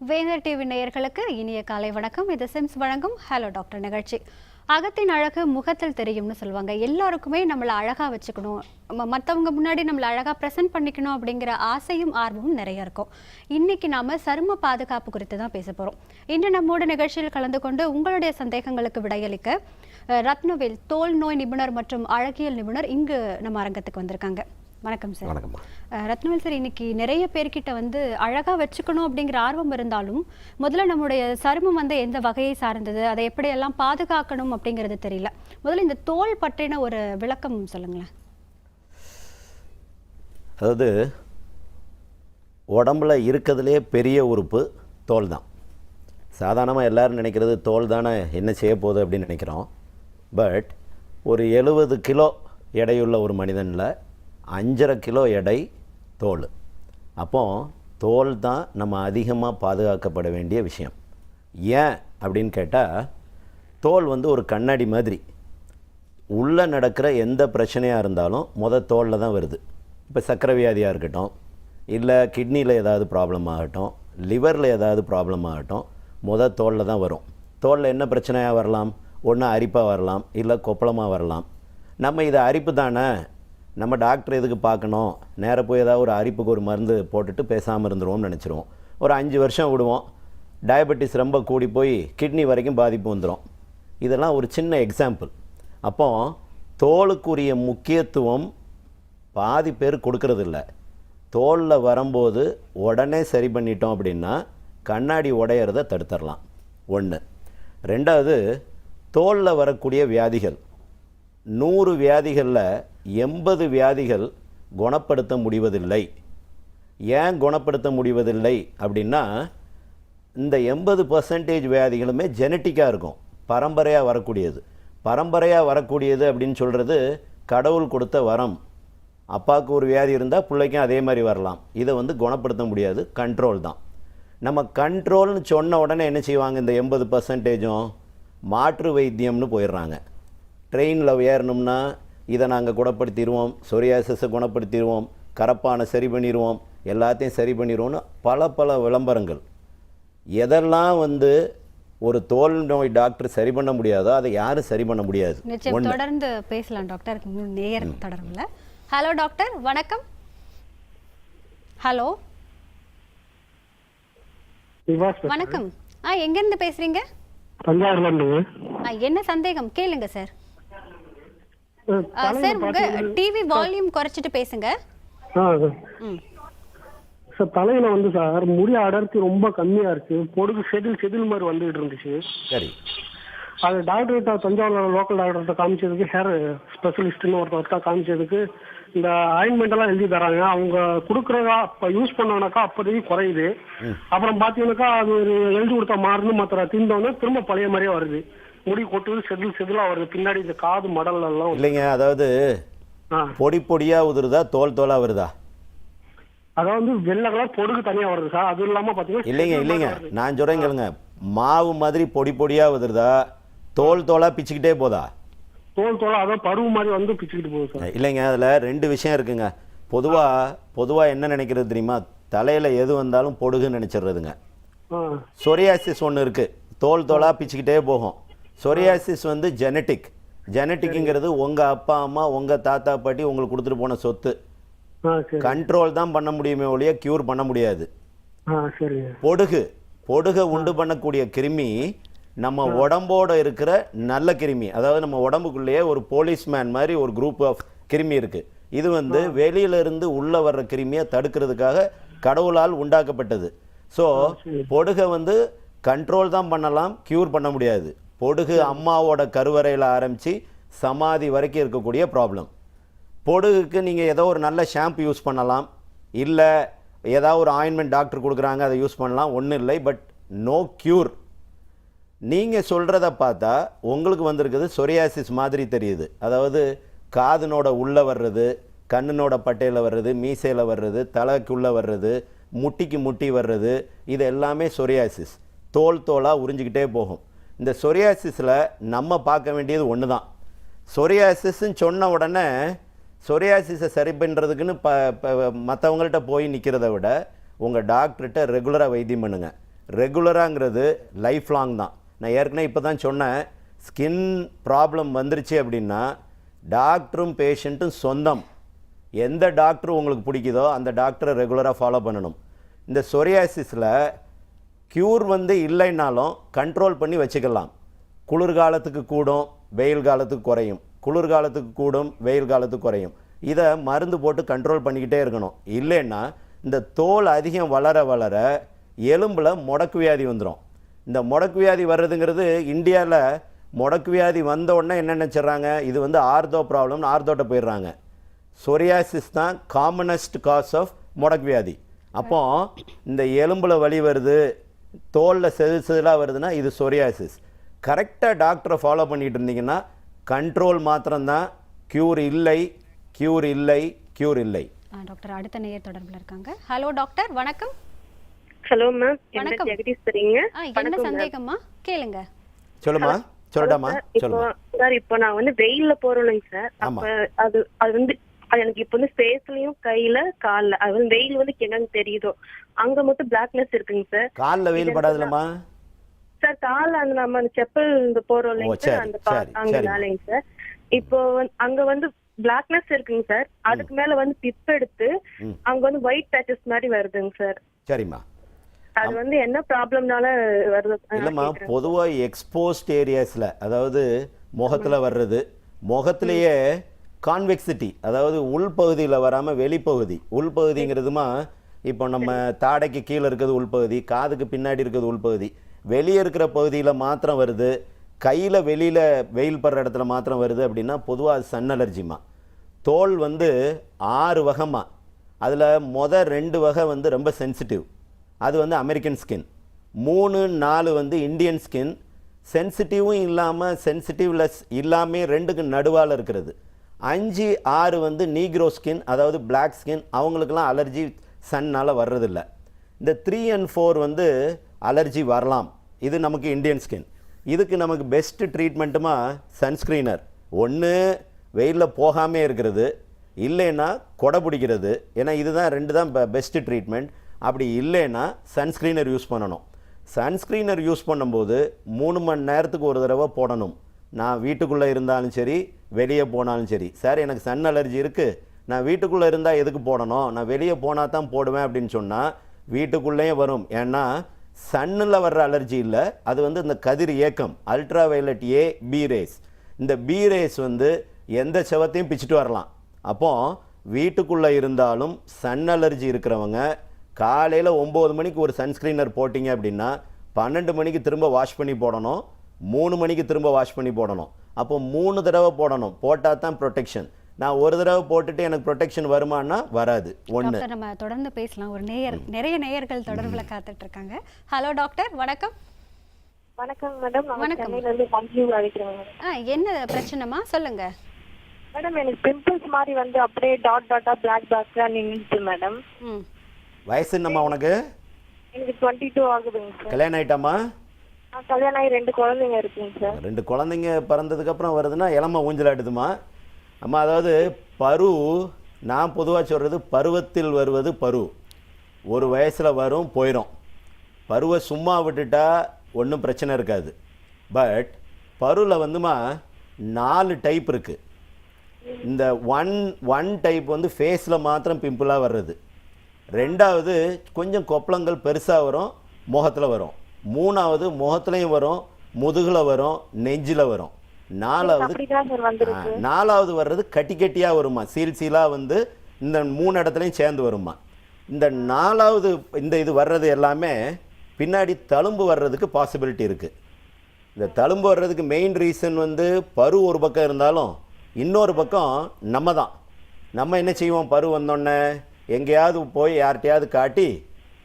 வேந்தர் டிவி நேயர்களுக்கு இனிய காலை வணக்கம். இது சிம்ஸ் வழங்கும் ஹலோ டாக்டர் நிகழ்ச்சி. அகத்தின் அழகு முகத்தில் தெரியும்னு சொல்லுவாங்க. எல்லாருக்குமே நம்மளை அழகா வச்சுக்கணும், மற்றவங்க முன்னாடி நம்மளை அழகா ப்ரெசென்ட் பண்ணிக்கணும் அப்படிங்கிற ஆசையும் ஆர்வமும் நிறைய இருக்கும். இன்னைக்கு நாம சரும பாதுகாப்பு குறித்து தான் பேச போறோம். இன்று நம்மோட நிகழ்ச்சியில் கலந்து கொண்டு உங்களுடைய சந்தேகங்களுக்கு விடையளிக்க ரத்னவேல் தோல் நோய் நிபுணர் மற்றும் அழகியல் நிபுணர் இங்கு நம்ம அரங்கத்துக்கு வந்திருக்காங்க. வணக்கம் சார். வணக்கம் ரத்னவேல் சார், இன்னைக்கு நிறைய பேர்கிட்ட அழகா வச்சுக்கணும் அப்படிங்கிற ஆர்வம் இருந்தாலும் முதல்ல நம்முடைய சருமம் எந்த வகையை சார்ந்தது, அதை எப்படியெல்லாம் பாதுகாக்கணும் அப்படிங்கிறது தெரியல. முதல்ல இந்த தோல் பற்றின ஒரு விளக்கம் சொல்லுங்களேன். அதாவது உடம்புல இருக்கிறதுலே பெரிய உறுப்பு தோல் தான். சாதாரணமாக எல்லோரும் நினைக்கிறது தோல் தானே என்ன செய்ய போகுது அப்படின்னு நினைக்கிறோம். பட் ஒரு 70 கிலோ எடையுள்ள ஒரு மனிதனில் 5.5 கிலோ எடை தோல். அப்போது தோல் தான் நம்ம அதிகமாக பாதுகாக்கப்பட வேண்டிய விஷயம். ஏன் அப்படின்னு கேட்டால், தோல் ஒரு கண்ணாடி மாதிரி. உள்ளே நடக்கிற எந்த பிரச்சனையாக இருந்தாலும் தோலில் தான் வருது. இப்போ சர்க்கரை வியாதியாக இருக்கட்டும், இல்லை கிட்னியில் ஏதாவது ப்ராப்ளம் ஆகட்டும், லிவரில் ஏதாவது ப்ராப்ளம் ஆகட்டும், தோலில் தான் வரும். தோலில் என்ன பிரச்சனையாக வரலாம்? ஒன்று அரிப்பாக வரலாம், இல்லை கொப்பளமாக வரலாம். நம்ம இதை அரிப்பு தானே, நம்ம டாக்டர் எதுக்கு பார்க்கணும், நேராக போய் ஏதாவது ஒரு அரிப்புக்கு ஒரு மருந்து போட்டுட்டு பேசாமல் இருந்துருவோம்னு நினச்சிருவோம். ஒரு 5 வருஷம் விடுவோம், டயபெட்டிஸ் ரொம்ப கூடி போய் கிட்னி வரைக்கும் பாதிப்பு வந்துடும். இதெல்லாம் ஒரு சின்ன எக்ஸாம்பிள். அப்போது தோலுக்குரிய முக்கியத்துவம் பாதி பேர் கொடுக்கறதில்ல. தோலில் வரும்போது உடனே சரி பண்ணிட்டோம் அப்படின்னா கண்ணாடி உடையிறத தடுத்துடலாம். ஒன்று. ரெண்டாவது, தோலில் வரக்கூடிய வியாதிகள் 100 வியாதிகளில் 80 வியாதிகள் குணப்படுத்த முடிவதில்லை. ஏன் குணப்படுத்த முடிவதில்லை அப்படின்னா, இந்த 80% வியாதிகளுமே ஜெனட்டிக்காக இருக்கும், பரம்பரையாக வரக்கூடியது. பரம்பரையாக வரக்கூடியது அப்படின்னு சொல்கிறது கடவுள் கொடுத்த வரம். அப்பாவுக்கு ஒரு வியாதி இருந்தால் பிள்ளைக்கும் அதே மாதிரி வரலாம். இதை குணப்படுத்த முடியாது, கண்ட்ரோல் தான். நம்ம கண்ட்ரோல்னு சொன்ன உடனே என்ன செய்வாங்க, இந்த 80%ம் மாற்று வைத்தியம்னு போயிடுறாங்க. ட்ரெயினில் ஏறணும்னா இதை நாங்கள் குணப்படுத்திடுவோம், சொரியாசிஸை குணப்படுத்திடுவோம், கரப்பானை சரி பண்ணிடுவோம், எல்லாத்தையும் சரி பண்ணிடுவோம்னு பல விளம்பரங்கள். எதெல்லாம் ஒரு தோல் நோய் டாக்டர் சரி பண்ண முடியாதோ அதை யாரும் சரி பண்ண முடியாது. தொடர்ந்து பேசலாம் டாக்டர். நேயர் தொடர்ல. ஹலோ டாக்டர், வணக்கம். ஹலோ வணக்கம். எங்க இருந்து பேசுறீங்க? என்ன சந்தேகம் கேளுங்க சார். சார், உங்க டிவி வால்யூம் குறைச்சிட்டு பேசுங்க. சார், தலையில சார் முடி அடர்த்தி ரொம்ப கம்மியா இருக்கு, பொடுகு செதில் மாதிரி வந்துட்டு இருந்துச்சு. சரி, அது டாக்டர்கிட்ட தஞ்சாவூர் லோக்கல் டாக்டர்கிட்ட காமிச்சதுக்கு, ஹேர் ஸ்பெஷலிஸ்ட்னு ஒருத்தர் காமிச்சதுக்கு இந்த ஆயின்மெண்ட் எல்லாம் எழுதி தராங்க. அவங்க கொடுக்குறதா இப்போ யூஸ் பண்ணோம்னாக்கா அப்போதைக்கு குறையுது. அப்புறம் பார்த்தீங்கன்னாக்கா அது எழுதி கொடுத்தா மாறுன்னு மாத்திர தீர்ந்தோன்னா திரும்ப பழைய மாதிரியே வருது. முடி கொட்டுது, செதிலா வருது பின்னாடி, இந்த காது மடல் எல்லாம் இல்லைங்க. அதாவது பொடியா உதிருதா, தோலா வருதா? அதாவது வெள்ளை கலர் பொடுகு தனியா வருது சார். அது இல்லாம பாத்தீங்கன்னா இல்லைங்க நான் சொல்றேன் கேளுங்க. மாவு மாதிரி பொடியா உதிருதா, தோலா பிச்சுக்கிட்டே போதா? தோலா அதான் பருவு மாதிரி பிச்சுக்கிட்டு போகுது சார். இல்லைங்க, அதுல 2 விஷயம் இருக்குங்க. பொதுவா என்ன நினைக்கிறது தெரியுமா, தலையில எது வந்தாலும் பொடுகுன்னு நினைச்சிடுறதுங்க. சொரியாசிஸ் ஒன்று இருக்கு, தோலா பிச்சுக்கிட்டே போகும். சொரியாசிஸ் ஜெனட்டிக்ங்கிறது உங்க அப்பா அம்மா உங்க தாத்தா பாட்டி உங்களுக்கு கொடுத்துட்டு போன சொத்து. கண்ட்ரோல் தான் பண்ண முடியுமே ஒழிய கியூர் பண்ண முடியாது. பொடுகு உண்டு பண்ணக்கூடிய கிருமி நம்ம உடம்போட இருக்கிற நல்ல கிருமி. அதாவது நம்ம உடம்புக்குள்ளேயே ஒரு போலீஸ்மேன் மாதிரி ஒரு குரூப் ஆஃப் கிருமி இருக்கு. இது வெளியில இருந்து உள்ள வர்ற கிருமியை தடுக்கிறதுக்காக கடவுளால் உண்டாக்கப்பட்டது. ஸோ பொடுகை கண்ட்ரோல் தான் பண்ணலாம், கியூர் பண்ண முடியாது. பொடுகு அம்மாவோட கருவறையில் ஆரம்பித்து சமாதி வரைக்கும் இருக்கக்கூடிய ப்ராப்ளம். பொடுகுக்கு நீங்கள் ஏதோ ஒரு நல்ல ஷாம்பு யூஸ் பண்ணலாம், இல்லை ஏதாவது ஒரு ஆயின்மெண்ட் டாக்டர் கொடுக்குறாங்க அதை யூஸ் பண்ணலாம், ஒன்றும் இல்லை. But no cure. நீங்கள் சொல்கிறத பார்த்தா உங்களுக்கு வந்திருக்குது சொரியாசிஸ் மாதிரி தெரியுது. அதாவது காதுனோட உள்ளே வர்றது, கண்ணுனோட பட்டையில் வர்றது, மீசையில் வர்றது, தலைக்குள்ளே வர்றது, முட்டி வர்றது, இது எல்லாமே சொரியாசிஸ். தோலாக உறிஞ்சிக்கிட்டே போகும். இந்த சொரியாசிஸில் நம்ம பார்க்க வேண்டியது ஒன்று தான். சொரியாசிஸ்ன்னு சொன்ன உடனே சொரியாசிஸை சரி பண்ணுறதுக்குன்னு மற்றவங்கள்ட்ட போய் நிற்கிறத விட உங்கள் டாக்டர்கிட்ட ரெகுலராக வைத்தியம் பண்ணுங்கள். ரெகுலராங்கிறது லைஃப் லாங் தான். நான் ஏற்கனவே இப்போ தான் சொன்னேன், ஸ்கின் ப்ராப்ளம் வந்துருச்சு அப்படின்னா டாக்டரும் பேஷண்ட்டும் சொந்தம். எந்த டாக்டர் உங்களுக்கு பிடிக்குதோ அந்த டாக்டரை ரெகுலராக ஃபாலோ பண்ணணும். இந்த சொரியாசிஸில் க்யூர் இல்லைன்னாலும் கண்ட்ரோல் பண்ணி வச்சுக்கலாம். குளிர்காலத்துக்கு கூடும், வெயில் காலத்துக்கு குறையும், குளிர்காலத்துக்கு கூடும், வெயில் காலத்துக்கு குறையும். இதை மருந்து போட்டு கண்ட்ரோல் பண்ணிக்கிட்டே இருக்கணும். இல்லைன்னா இந்த தோல் அதிகம் வளர வளர எலும்பில் முடக்கு வியாதி வந்துடும். இந்த முடக்கு வியாதி வர்றதுங்கிறது இந்தியாவில் முடக்கு வியாதி வந்த உடனே என்ன நினச்சிட்றாங்க, இது ஆர்த்தோ ப்ராப்ளம்னு ஆர்த்தோட்ட போயிடுறாங்க. சொரியாசிஸ் தான் காமனஸ்ட் காஸ் ஆஃப் முடக்கு வியாதி. அப்போ இந்த எலும்பில் வலி வருது, தோலில் செதிலாக வருதுன்னா இது சொரியாசிஸ். கரெக்டாக டாக்டரை ஃபாலோ பண்ணிகிட்டு இருந்தீங்கன்னா கண்ட்ரோல் மாத்திரம்தான், க்யூர் இல்லை, க்யூர் இல்லை, க்யூர் இல்லை. டாக்டர் அடுத்த நேயர் தொடர்பில் இருக்காங்க. ஹலோ டாக்டர், வணக்கம். ஹலோ மேம், வணக்கம். ஜெகதீஸ்வரிங்க. என்ன சந்தேகமா கேளுங்க. சொல்லுமா, சொல்லட்டாமா, சொல்லுமா. சார் இப்போ நான் வெயில்ல போறேன் சார். அப்ப அது எனக்கு இப்போ ஸ்பேஸ்லயும் கையில கால்ல அது வெயில் என்னன்னு தெரியுதோ அங்க மட்டும் பிளாக்னஸ் இருக்குங்க சார். கால்ல வெயில் படாதுலமா சார்? கால்ல நம்ம செப்பல் போறோம் இல்லைங்க சார், அந்த நாளைங்க சார். இப்போ அங்க பிளாக்னஸ் இருக்குங்க சார். அதுக்கு மேல டிப் எடுத்து அங்க ஒயிட் பேச்சஸ் மாதிரி வருதுங்க சார். சரிம்மா, அது என்ன ப்ராப்ளம்னால வருது? இல்லைம்மா, பொதுவாக எக்ஸ்போஸ்ட் ஏரியாஸில், அதாவது முகத்தில் வர்றது, முகத்திலேயே கான்வெக்சிட்டி, அதாவது உள்பகுதியில் வராமல் வெளிப்பகுதி. உள்பகுதிங்கிறதுமா இப்போ நம்ம தாடைக்கு கீழே இருக்கிறது உள்பகுதி, காதுக்கு பின்னாடி இருக்கிறது உள்பகுதி. வெளியே இருக்கிற பகுதியில் மாத்திரம் வருது, கையில் வெளியில் வெயில் படுற இடத்துல மாத்திரம் வருது அப்படின்னா பொதுவாக அது சன் அலர்ஜிமா. தோல் 6 வகைமா. அதில் 2 வகை ரொம்ப சென்சிட்டிவ். அது அமெரிக்கன் ஸ்கின். 3, 4 Indian skin. சென்சிட்டிவும் இல்லாமல் சென்சிட்டிவ்லெஸ் இல்லாமல் 2க்கு நடுவால் இருக்கிறது. 5, 6 நீக்ரோ ஸ்கின், அதாவது பிளாக் ஸ்கின். அவங்களுக்கெல்லாம் அலர்ஜி சன்னால் வர்றதில்லை. இந்த 3 and 4 அலர்ஜி வரலாம். இது நமக்கு இந்தியன் ஸ்கின். இதுக்கு நமக்கு பெஸ்ட்டு ட்ரீட்மெண்ட்டுமா சன்ஸ்க்ரீனர். ஒன்று வெயிலில் போகாமே இருக்கிறது, இல்லைன்னா கொடை பிடிக்கிறது. ஏன்னா இதுதான் 2 தான் பெஸ்ட்டு ட்ரீட்மெண்ட். அப்படி இல்லைன்னா சன்ஸ்க்ரீனர் யூஸ் பண்ணணும். சன்ஸ்க்ரீனர் யூஸ் பண்ணும்போது 3 மணி நேரத்துக்கு ஒரு தடவை போடணும். நான் வீட்டுக்குள்ளே இருந்தாலும் சரி, வெளியே போனாலும் சரி. சார் எனக்கு சன் அலர்ஜி இருக்குது, நான் வீட்டுக்குள்ளே இருந்தால் எதுக்கு போடணும், நான் வெளியே போனால் தான் போடுவேன் அப்படின்னு சொன்னால் வீட்டுக்குள்ளேயும் வரும். ஏன்னா சன்னில் வர்ற அலர்ஜி இல்லை, அது இந்த கதிர் இயக்கம், அல்ட்ரா வயலட் ஏ பி ரேஸ். இந்த பி ரேஸ் எந்த செவத்தையும் பிச்சுட்டு வரலாம். அப்போது வீட்டுக்குள்ளே இருந்தாலும் சன் அலர்ஜி இருக்கிறவங்க காலையில் 9 மணிக்கு ஒரு சன்ஸ்க்ரீனர் போட்டிங்க அப்படின்னா 12 மணிக்கு திரும்ப வாஷ் பண்ணி போடணும், 3 மணிக்கு திரும்ப வாஷ் பண்ணி போடணும். அப்போ 3 தடவை போடணும். போட்டால் தான் ப்ரொடெக்ஷன். நான் ஒரு தடவை போட்டுட்டு எனக்கு ப்ரொடெக்ஷன் வருமானா வராது. ஒன்று. நம்ம தொடர்ந்து பேசலாம். ஒரு நிறைய நேயர்கள் தொடர்பில் காத்துட்டு இருக்காங்க. ஹலோ டாக்டர், வணக்கம். வணக்கம் மேடம். வணக்கம். என்ன பிரச்சனைமா, சொல்லுங்க மேடம். எனக்கு பிம்பிள்ஸ் மாதிரி அப்படியே டாட்டா பிளாக் டாட்ஸா நின்னுச்சு மேடம். வயசு என்னம்மா உனக்கு? எனக்கு 22 ஆகுதுங்க சார். கல்யாணம் ஆயிட்டாமா? கல்யாணம் ஆகி 2 குழந்தைங்க இருக்குங்க சார். 2 குழந்தைங்க பிறந்ததுக்கப்புறம் வருதுன்னா இளமை ஊஞ்சலாடுதுமா. அம்மா, அதாவது பரு, நான் பொதுவாக சொல்கிறது பருவத்தில் வருவது பரு. ஒரு வயசில் வரும், போயிடும். பருவை சும்மா விட்டுட்டா ஒன்றும் பிரச்சனை இருக்காது. பட் பருவில் 4 டைப் இருக்குது. இந்த ஒன் டைப் ஃபேஸில் மாத்திரம் பிம்பிளாக வர்றது. 2வது கொஞ்சம் கொப்பளங்கள் பெருசாக வரும், முகத்தில் வரும். 3வது முகத்துலையும் வரும், முதுகில் வரும், நெஞ்சில் வரும். 4வது வர்றது கட்டி கட்டியாக வருமா, சீல் சீலாக இந்த 3 இடத்துலையும் சேர்ந்து வருமா. இந்த 4வது இது வர்றது எல்லாமே பின்னாடி தழும்பு வர்றதுக்கு பாசிபிலிட்டி இருக்குது. இந்த தழும்பு வர்றதுக்கு மெயின் ரீசன் பரு ஒரு பக்கம் இருந்தாலும் இன்னொரு பக்கம் நம்ம தான். நம்ம என்ன செய்வோம், பரு வந்தோடனே எங்கேயாவது போய் யார்கிட்டையாவது காட்டி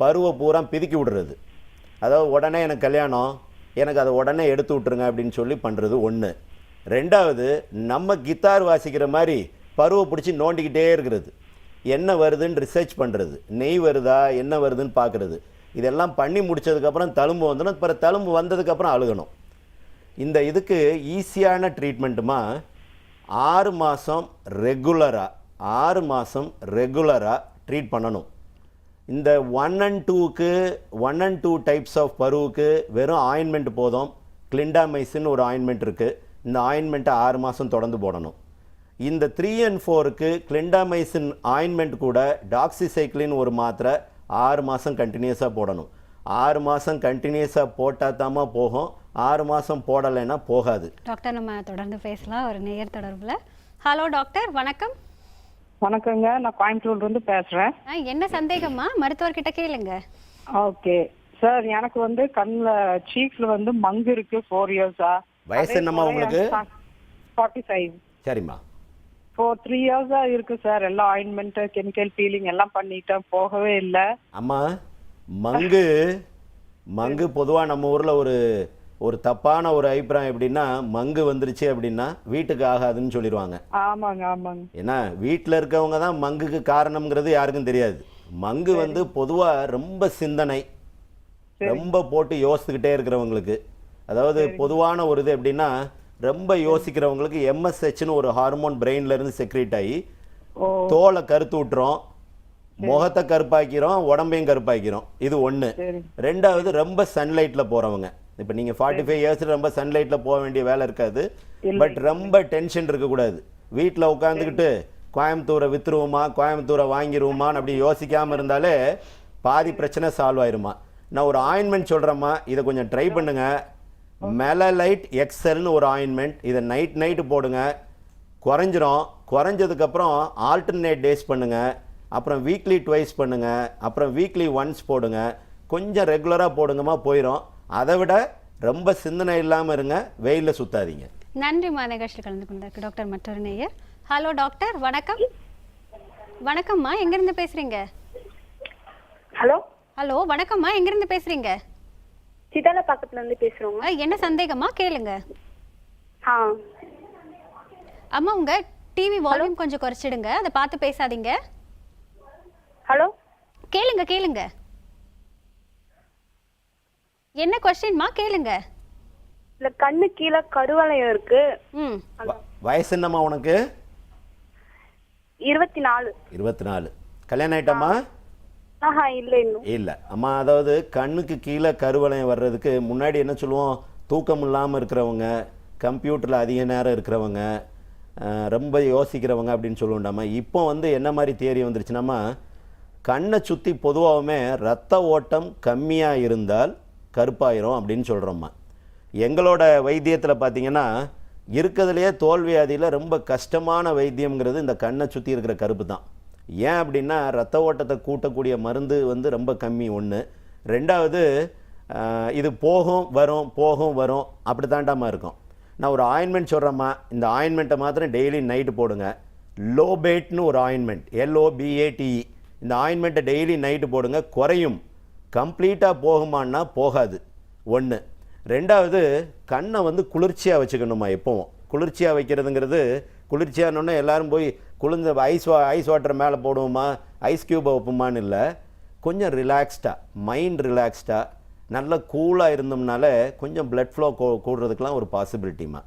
பருவை பூரா பிதுக்கி விடுறது. அதாவது உடனே எனக்கு கல்யாணம், எனக்கு அதை உடனே எடுத்து விட்டுருங்க அப்படின்னு சொல்லி பண்ணுறது ஒன்று. 2வது நம்ம கித்தார் வாசிக்கிற மாதிரி பருவை பிடிச்சி நோண்டிக்கிட்டே இருக்கிறது. என்ன வருதுன்னு ரிசர்ச் பண்ணுறது, நெய் வருதா என்ன வருதுன்னு பார்க்குறது. இதெல்லாம் பண்ணி முடித்ததுக்கப்புறம் தழும்பு வந்துடும். அப்புறம் தழும்பு வந்ததுக்கப்புறம் அழுகணும். இந்த இதுக்கு ஈஸியான ட்ரீட்மெண்ட்டுமா 6 மாதம் ரெகுலராக ட்ரீட் பண்ணணும். இந்த 1 and 2க்கு 1 and 2 டைப்ஸ் ஆஃப் பருவுக்கு வெறும் ஆயின்மெண்ட் போதும். கிளிண்டாமைசின் ஒரு ஆயின்மெண்ட் இருக்குது. இந்த ஆயின்மெண்ட்டை 6 மாதம் தொடர்ந்து போடணும். இந்த 3 and 4க்கு கிளிண்டாமைசின் ஆயின்மெண்ட் கூட டாக்ஸிசைக்ளின் ஒரு மாத்திரை 6 மாதம் கண்டினியூஸாக போடணும். 6 மாதம் கண்டினியூஸாக போட்டால் தாமா போகும். 6 மாதம் போடலைன்னா போகாது. டாக்டர் நம்ம தொடர்ந்து பேசலாம் ஒரு நேயர் தொடர்பில். ஹலோ டாக்டர், வணக்கம். வணக்கங்க, நான் கோயம்புத்தூர்ல இருந்து பேசுறேன். என்ன சந்தேகமா மருத்துவர்கிட்ட கேளுங்க. ஓகே சார், எனக்கு வந்து கண்ணுல சீக்ஸ்ல வந்து மங்கு இருக்கு 4 இயர்ஸா. வயசு என்னம்மா உங்களுக்கு? 45. சரிம்மா. 3 இயர்ஸா இருக்கு சார். எல்லாம் ஆயின்மெண்ட், கெமிக்கல் பீலிங் எல்லாம் பண்ணிட்டேன், போகவே இல்லை. அம்மா, மங்கு பொதுவாக நம்ம ஊரில் ஒரு தப்பான ஒரு அபிப்பிராயம் எப்படின்னா, மங்கு வந்துருச்சு அப்படின்னா வீட்டுக்கு ஆகாதுன்னு சொல்லிடுவாங்க. ஆமாங்க ஆமாங்க. ஏன்னா வீட்டில் இருக்கவங்க தான் மங்குக்கு காரணம்ங்கிறது யாருக்கும் தெரியாது. மங்கு வந்து பொதுவாக ரொம்ப சிந்தனை, ரொம்ப போட்டு யோசிச்சுக்கிட்டே இருக்கிறவங்களுக்கு, அதாவது பொதுவான ஒரு இது எப்படின்னா, ரொம்ப யோசிக்கிறவங்களுக்கு எம்எஸ்ஹெச்னு ஒரு ஹார்மோன் பிரெயின்ல இருந்து செக்ரேட் ஆகி தோலை கருத்து விட்டுறோம், முகத்தை கருப்பாக்கிறோம், உடம்பையும் கருப்பாக்கிறோம். இது ஒன்று. ரெண்டாவது, ரொம்ப சன்லைட்டில் போகிறவங்க. இப்போ நீங்கள் 45 இயர்ஸில் ரொம்ப சன்லைட்டில் போக வேண்டிய வேலை இருக்காது. பட் ரொம்ப டென்ஷன் இருக்கக்கூடாது. வீட்டில் உட்காந்துக்கிட்டு கோயம்புத்தூரை விற்றுருவோமா, கோயம்புத்தூரை வாங்கிடுவோமான்னு அப்படி யோசிக்காமல் இருந்தாலே பாதி பிரச்சனை சால்வ் ஆயிருமா. நான் ஒரு ஆயின்மெண்ட் சொல்கிறேம்மா, இதை கொஞ்சம் ட்ரை பண்ணுங்கள். மெலலைட் எக்ஸல்னு ஒரு ஆயின்மெண்ட். இதை நைட்டு போடுங்க, குறைஞ்சிரும். குறைஞ்சதுக்கப்புறம் ஆல்டர்னேட் டேஸ் பண்ணுங்கள். அப்புறம் வீக்லி ட்வைஸ் பண்ணுங்கள். அப்புறம் வீக்லி ஒன்ஸ் போடுங்க. கொஞ்சம் ரெகுலராக போடுங்கம்மா, போயிடும். அதை விட ரொம்ப சிந்தனை இல்லாமல் இருங்க, வெயிலில் சுத்தாதீங்க. நன்றிம்மா, நிகழ்ச்சியில் கலந்து கொண்டாருக்கு டாக்டர். மற்றொரு நேயர். ஹலோ டாக்டர், வணக்கம். வணக்கம்மா, எங்கேருந்து பேசுகிறீங்க? ஹலோ ஹலோ, வணக்கம்மா, எங்கேருந்து பேசுகிறீங்க? சிதால பக்கத்துல இருந்து பேசுறோங்க. என்ன சந்தேகமா கேளுங்க. அம்மா, உங்க டிவி வால்யூம் கொஞ்சம் குறைச்சிடுங்க, அதை பார்த்து பேசாதீங்க. ஹலோ, கேளுங்க. என்ன क्वेश्चनமா கேளுங்க. இல்ல, கண்ணு கீழ கருவளையம் இருக்கு. வயசு என்னம்மா உனக்கு? 24. 24. கல்யாணம் ஆயிட்டம்மா? இல்ல இன்னும் இல்ல அம்மா. அதாவது கண்ணுக்கு கீழே கருவளையம் வர்றதுக்கு முன்னாடி என்ன சொல்லுவோம், தூக்கம் இல்லாமல் இருக்கிறவங்க, கம்ப்யூட்டரில் அதிக நேரம் இருக்கிறவங்க, ரொம்ப யோசிக்கிறவங்க அப்படின்னு சொல்லுவோம்டாமா. இப்போ வந்து என்ன மாதிரி தியரி வந்துருச்சுனாமா, கண்ணை சுற்றி பொதுவாகவுமே ரத்த ஓட்டம் கம்மியாக இருந்தால் கருப்பாயிரும் அப்படின்னு சொல்கிறோம்மா. எங்களோட வைத்தியத்தில் பார்த்தீங்கன்னா இருக்கிறதுலையே தோல்வியாதியில் ரொம்ப கஷ்டமான வைத்தியம்ங்கிறது இந்த கண்ணை சுற்றி இருக்கிற கருப்பு தான். ஏன் அப்படின்னா, ரத்த ஓட்டத்தை கூட்டக்கூடிய மருந்து வந்து ரொம்ப கம்மி. ஒன்று. ரெண்டாவது, இது போகும் வரும் அப்படி தாண்டாமல் இருக்கும். நான் ஒரு ஆயின்மெண்ட் சொல்கிறேம்மா, இந்த ஆயின்மெண்ட்டை மாத்திரம் டெய்லி நைட்டு போடுங்க. லோபேட்னு ஒரு ஆயின்மெண்ட், LOBATE. இந்த ஆயின்மெண்ட்டை டெய்லி நைட்டு போடுங்க, குறையும். கம்ப்ளீட்டாக போகுமான்னா போகாது. ஒன்று. ரெண்டாவது, கண்ணை வந்து குளிர்ச்சியாக வச்சுக்கணுமா. எப்போவும் குளிர்ச்சியாக வைக்கிறதுங்கிறது, குளிர்ச்சியானோடனே எல்லோரும் போய் குளிர்ந்த ஐஸ் வாட்டர் மேலே போடுவோமா, ஐஸ் க்யூபை வைப்போமான்னு இல்லை. கொஞ்சம் ரிலாக்ஸ்டாக, மைண்ட் ரிலாக்ஸ்டாக, நல்லா கூலாக இருந்தோம்னால கொஞ்சம் பிளட் ஃப்ளோ கூடுறதுக்கெலாம் ஒரு பாசிபிலிட்டிமா.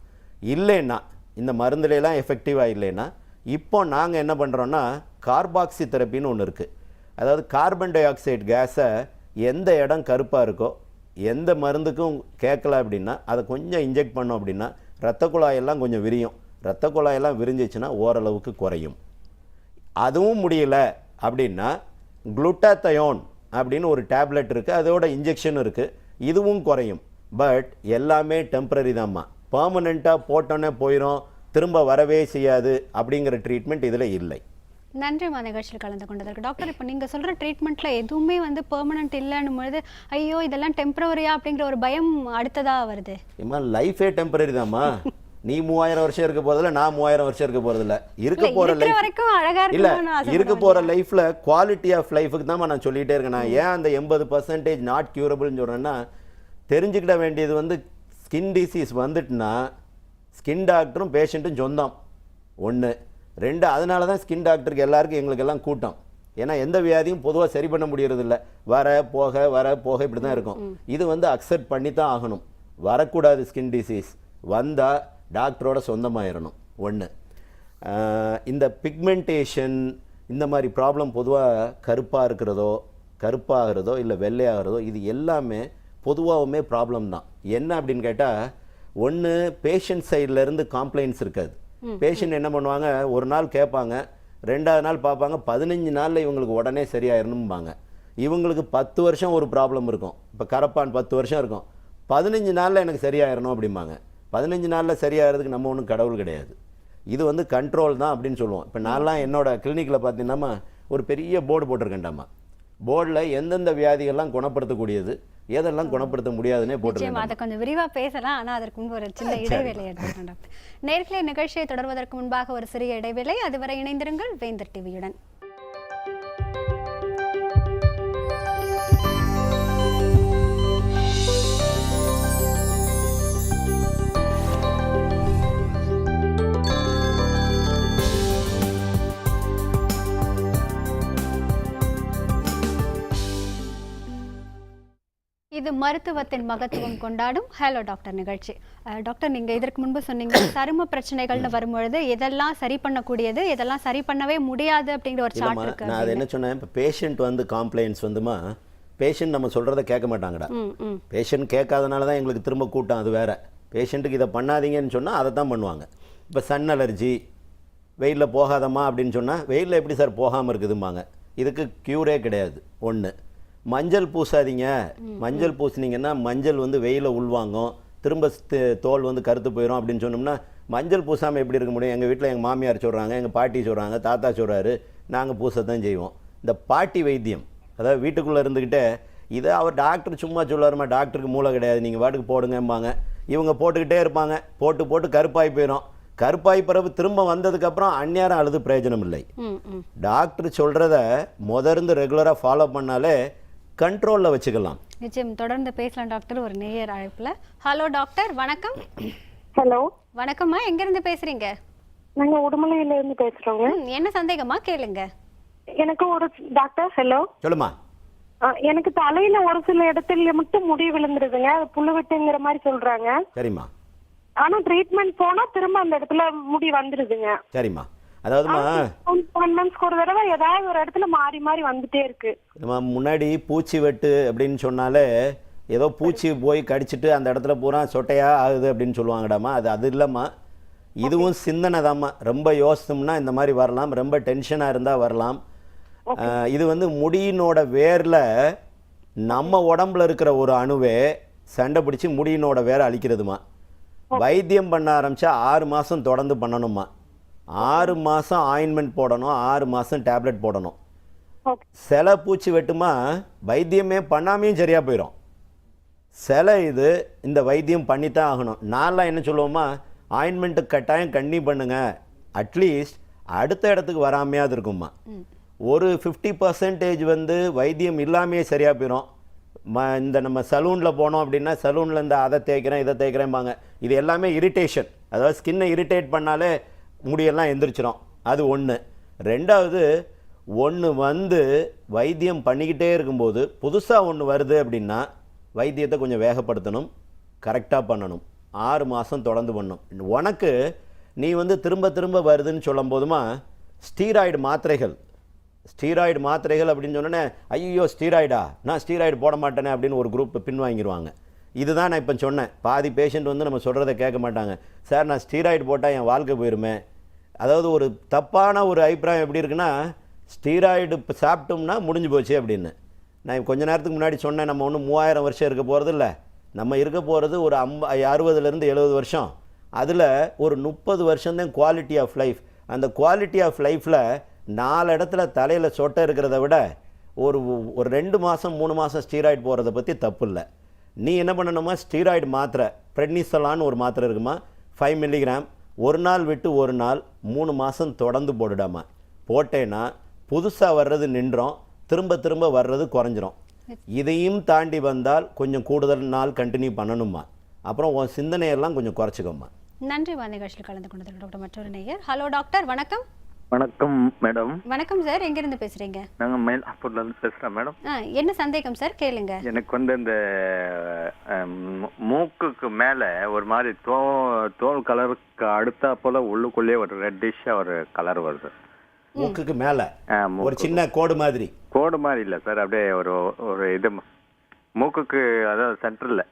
இல்லைன்னா, இந்த மருந்துலாம் எஃபெக்டிவாக இல்லைன்னா, இப்போ நாங்கள் என்ன பண்ணுறோன்னா, கார்பாக்சி தெரப்பின்னு ஒன்று இருக்குது. அதாவது கார்பன் டை ஆக்சைடு கேஸை எந்த இடம் கருப்பாக இருக்கோ, எந்த மருந்துக்கும் கேட்கல அப்படின்னா அதை கொஞ்சம் இன்ஜெக்ட் பண்ணோம் அப்படின்னா இரத்த குழாயெல்லாம் கொஞ்சம் விரியும். இரத்த குழாயெல்லாம் விரிஞ்சிச்சுன்னா ஓரளவுக்கு குறையும். அதுவும் முடியல அப்படின்னா குளுட்டாத்தயோன் அப்படின்னு ஒரு டேப்லெட் இருக்குது, அதோட இன்ஜெக்ஷன் இருக்குது, இதுவும் குறையும். பட் எல்லாமே டெம்பரரி தான்மா. பர்மனெண்ட்டாக போட்டோன்னே போயிடும், திரும்ப வரவே செய்யாது அப்படிங்கிற ட்ரீட்மெண்ட் இதில் இல்லை. நன்றிம்மா, நிகழ்ச்சியில் கலந்து கொண்டதற்கு. டாக்டர், இப்போ நீங்கள் சொல்கிற ட்ரீட்மெண்ட்டில் எதுவுமே வந்து பெர்மனன்ட் இல்லைன்னும் பொழுது, ஐயோ இதெல்லாம் டெம்பரவரியா அப்படிங்கிற ஒரு பயம் அடுத்ததாக வருது. இம்மா, லைஃபே டெம்பரரி தான்மா. நீ 3000 வருஷம் இருக்க போறதில்ல, நான் 3000 வருஷம் இருக்க போறதில்ல. இருக்க போற லைஃப் வரைக்கும் அழகா இருக்கு. இருக்க போற லைஃப்ல குவாலிட்டி ஆஃப் லைஃபுக்கு தான் நான் சொல்லிட்டே இருக்கேன். நான் ஏன் அந்த 80% நாட் கியூரபிள்னு சொல்றேன்னா, தெரிஞ்சுக்கிட வேண்டியது வந்து ஸ்கின் டிசீஸ் வந்துட்டுனா ஸ்கின் டாக்டரும் பேஷண்ட்டும் சொந்தம். ஒன்று. ரெண்டு, அதனால தான் ஸ்கின் டாக்டருக்கு எல்லாருக்கும் எங்களுக்கெல்லாம் கூட்டம். ஏன்னா எந்த வியாதியும் பொதுவாக சரி பண்ண முடியறதில்ல. வர போக இப்படி தான் இருக்கும். இது வந்து அக்செப்ட் பண்ணி தான் ஆகணும். வரக்கூடாது ஸ்கின் டிசீஸ். வந்தால் டாக்டரோட சொந்தமாயிடணும். ஒன்று. இந்த பிக்மெண்டேஷன் இந்த மாதிரி ப்ராப்ளம் பொதுவாக கருப்பாக இருக்கிறதோ கருப்பாகிறதோ இல்லை வெள்ளையாகிறதோ இது எல்லாமே பொதுவாகவுமே ப்ராப்ளம் தான். என்ன அப்படின்னு கேட்டால், ஒன்று பேஷண்ட் சைட்லேருந்து காம்ப்ளைண்ட்ஸ் இருக்காது. பேஷண்ட் என்ன பண்ணுவாங்க, ஒரு நாள் கேட்பாங்க, 2வது நாள் பார்ப்பாங்க, 15 நாளில் இவங்களுக்கு உடனே சரியாயிடணும்பாங்க. இவங்களுக்கு 10 வருஷம் ஒரு ப்ராப்ளம் இருக்கும். இப்போ கரப்பான் 10 வருஷம் இருக்கும், 15 நாளில் எனக்கு சரியாயிடணும் அப்படிம்பாங்க. 15 நாளில் சரியாகிறதுக்கு நம்ம ஒன்றும் கடவுள் கிடையாது. இது வந்து கண்ட்ரோல் தான் அப்படின்னு சொல்லுவோம். இப்போ நான்லாம் என்னோட கிளினிக்கில் பார்த்தீங்கன்னா ஒரு பெரிய போர்டு போட்டிருக்கேன்டாமா. போர்டில் எந்தெந்த வியாதிகள்லாம் குணப்படுத்தக்கூடியது, எதெல்லாம் குணப்படுத்த முடியாதுன்னே போட்டிருக்கேன். அதை கொஞ்சம் விரிவாக பேசலாம், ஆனால் அதற்கு முன்பு ஒரு சின்ன இடைவேளை எடுத்துக்கிறேன் டாக்டர். நேர்களை நிகழ்ச்சியை தொடர்வதற்கு முன்பாக ஒரு சிறிய இடைவேளை. அதுவரை இணைந்திருங்கள் வேந்தர் டிவியுடன். இது மருத்துவத்தின் மகத்துவம் கொண்டாடும் ஹலோ டாக்டர் நிகழ்ச்சி. டாக்டர், நீங்க இதற்கு முன்பு சொன்னீங்க சரும பிரச்சனைகள்னு வரும்பொழுது எதெல்லாம் சரி பண்ணக்கூடியது, எதெல்லாம் சரி பண்ணவே முடியாது அப்படிங்கிற ஒரு சார்ட் இருக்கு. நான் அதை என்ன சொன்னேன், இப்போ பேஷண்ட் வந்து காம்ப்ளைண்ட்ஸ் வந்துமா, பேஷண்ட் நம்ம சொல்கிறத கேட்க மாட்டாங்கடா. பேஷண்ட் கேட்காதனால தான் எங்களுக்கு திரும்ப கூட்டம். அது வேற. பேஷண்ட்டுக்கு இதை பண்ணாதீங்கன்னு சொன்னால் அதை தான் பண்ணுவாங்க. இப்போ சன் அலர்ஜி, வெயிலில் போகாதம்மா அப்படின்னு சொன்னால், வெயிலில் எப்படி சார் போகாமல் இருக்குதும்பாங்க. இதுக்கு க்யூரே கிடையாது. ஒன்று, மஞ்சள் பூசாதீங்க, மஞ்சள் பூசினீங்கன்னா மஞ்சள் வந்து வெயில உள்வாங்கும், திரும்ப தோல் வந்து கருத்து போயிடும் அப்படின்னு சொன்னோம்னா, மஞ்சள் பூசாமல் எப்படி இருக்க முடியும்? எங்கள் வீட்டில் எங்கள் மாமியார் சொல்கிறாங்க, எங்கள் பாட்டி சொல்கிறாங்க, தாத்தா சொல்கிறாரு, நாங்கள் பூசத்தான் செய்வோம். இந்த பாட்டி வைத்தியம், அதாவது வீட்டுக்குள்ளே இருந்துக்கிட்டே இதை அவர் டாக்டர் சும்மா சொல்லுவாருமா, டாக்டருக்கு மூளை கிடையாது, நீங்கள் வாட்டுக்கு போடுங்கம்பாங்க. இவங்க போட்டுக்கிட்டே இருப்பாங்க, போட்டு போட்டு கருப்பாகி போயிடும். கருப்பாய் பிறகு திரும்ப வந்ததுக்கப்புறம் அந்நேரம் அழுது பிரயோஜனம் இல்லை. டாக்டர் சொல்கிறத முதர்ந்து ரெகுலராக ஃபாலோ பண்ணாலே கண்ட்ரோலில் வச்சுக்கலாம். நிச்சயம் தொடர்ந்து பேசலாம் டாக்டர். ஒரு நேயர் அழைப்புல. ஹலோ டாக்டர், வணக்கம். ஹலோ வணக்கம்மா, எங்க இருந்து பேசுறீங்க? நாங்க உடுமலையில இருந்து பேசுறோங்க. என்ன சந்தேகமா கேளுங்க. எனக்கு ஒரு டாக்டர், ஹலோ சொல்லுமா. எனக்கு தலையில ஒரு சில இடத்துல மட்டும் முடி விழுந்துருதுங்க, அது புல்லு வெட்டுங்கிற மாதிரி சொல்றாங்க. சரிம்மா. ஆனா ட்ரீட்மெண்ட் போனா திரும்ப அந்த இடத்துல முடி வந்துருதுங்க. சரிம்மா. அதாவதுமா, ஒரு தடவை ஏதாவது ஒரு இடத்துல மாறி மாறி வந்துட்டே இருக்கு. நம்ம முன்னாடி பூச்சி வெட்டு அப்படின்னு சொன்னாலே ஏதோ பூச்சி போய் கடிச்சிட்டு அந்த இடத்துல பூரா சொட்டையா ஆகுது அப்படின்னு சொல்லுவாங்கடாமா. அது இல்லைம்மா, இதுவும் சிந்தனை தாம்மா. ரொம்ப யோசித்தோம்னா இந்த மாதிரி வரலாம், ரொம்ப டென்ஷனாக இருந்தால் வரலாம். இது வந்து முடியினோட வேரில் நம்ம உடம்புல இருக்கிற ஒரு அணுவே சண்டை பிடிச்சி முடியினோட வேரை அழிக்கிறதுமா. வைத்தியம் பண்ண ஆரம்பித்தா 6 மாதம் தொடர்ந்து பண்ணணுமா. 6 மாதம் ஆயின்மெண்ட் போடணும், 6 மாதம் டேப்லெட் போடணும். சில பூச்சி வெட்டுமா வைத்தியமே பண்ணாமையும் சரியாக போயிடும். சில இது இந்த வைத்தியம் பண்ணித்தான் ஆகணும். நான்லாம் என்ன சொல்லுவோமா, ஆயின்மெண்ட்டு கட்டாயம் கண்ணி பண்ணுங்க, அட்லீஸ்ட் அடுத்த இடத்துக்கு வராமையாவது இருக்குமா. ஒரு 50% வந்து வைத்தியம் இல்லாமையே சரியாக போயிடும். இந்த நம்ம சலூனில் போனோம் அப்படின்னா, சலூனில் இந்த அதை தேய்க்கிறேன் இதை தேய்க்கிறேன்பாங்க. இது எல்லாமே இரிட்டேஷன், அதாவது ஸ்கின்னை இரிட்டேட் பண்ணாலே முடியெல்லாம் எந்திரிச்சிடும். அது ஒன்று. 2வது, ஒன்று வந்து வைத்தியம் பண்ணிக்கிட்டே இருக்கும்போது புதுசாக ஒன்று வருது அப்படின்னா வைத்தியத்தை கொஞ்சம் வேகப்படுத்தணும், கரெக்டாக பண்ணணும். 6 மாதம் தொடர்ந்து பண்ணணும். உனக்கு நீ வந்து திரும்ப திரும்ப வருதுன்னு சொல்லும் போதுமா, ஸ்டீராய்டு மாத்திரைகள் அப்படின்னு சொன்னோன்னே, ஐயோ ஸ்டீராய்டா, நான் ஸ்டீராய்டு போட மாட்டேனே அப்படின்னு ஒரு குரூப் பின்வாங்கிடுவாங்க. இதுதான் நான் இப்போ சொன்னேன். பாதி பேஷண்ட் வந்து நம்ம சொல்கிறத கேட்க மாட்டாங்க. சார் நான் ஸ்டீராய்டு போட்டால் என் வாழ்க்கை போயிருமே. அதாவது ஒரு தப்பான ஒரு அபிப்பிராயம் எப்படி இருக்குன்னா, ஸ்டீராய்டு சாப்பிட்டோம்னா முடிஞ்சு போச்சு அப்படின்னு. நான் கொஞ்ச நேரத்துக்கு முன்னாடி சொன்னேன், நம்ம ஒன்றும் 3000 வருஷம் இருக்க போகிறது இல்லை, நம்ம இருக்க போகிறது ஒரு 60லேருந்து 70 வருஷம். அதில் ஒரு 30 வருஷம்தான் குவாலிட்டி ஆஃப் லைஃப். அந்த குவாலிட்டி ஆஃப் லைஃப்பில் 4 இடத்துல தலையில் சொட்டை இருக்கிறத விட ஒரு 2 மாதம் 3 மாதம் ஸ்டீராய்டு போகிறத பற்றி தப்பு இல்லை. நீ என்ன பண்ணணுமா, ஸ்டீராய்டு மாத்திரை பிரெட்னிசலான்னு ஒரு மாத்திரை இருக்குமா, 5 மில்லிகிராம், ஒரு நாள் விட்டு ஒரு நாள் 3 மாதம் தொடர்ந்து போட்டுடாமா. போட்டேன்னா புதுசாக வர்றது நின்றோம், திரும்ப திரும்ப வர்றது குறைஞ்சிரும். இதையும் தாண்டி வந்தால் கொஞ்சம் கூடுதல் நாள் கண்டினியூ பண்ணணுமா. அப்புறம் உன் சிந்தனையெல்லாம் கொஞ்சம் குறைச்சிக்கோமா. நன்றி. நிகழ்ச்சியில் கலந்து கொண்டது டாக்டர். மற்றொரு நேயர். ஹலோ டாக்டர், வணக்கம். வணக்கம் மேடம். வணக்கம் சார், எங்க இருந்து பேசுறீங்க? நாங்க மயிலாப்பூர்ல இருந்து பேசுறோம் மேடம். என்ன சந்தேகம் சார் கேளுங்க. எனக்கு வந்து இந்த மூக்குக்கு மேல ஒரு மாதிரி தோல் கலருக்கு அடுத்தா போல உள்ளுக்குள்ளே ஒரு ரெட்டிஷா ஒரு கலர் வருது. மூக்குக்கு மேல ஒரு சின்ன கோடு மாதிரி. கோடு மாதிரி இல்லை சார், அப்படியே ஒரு ஒரு இது மூக்குக்கு, அதாவது சென்டரில்.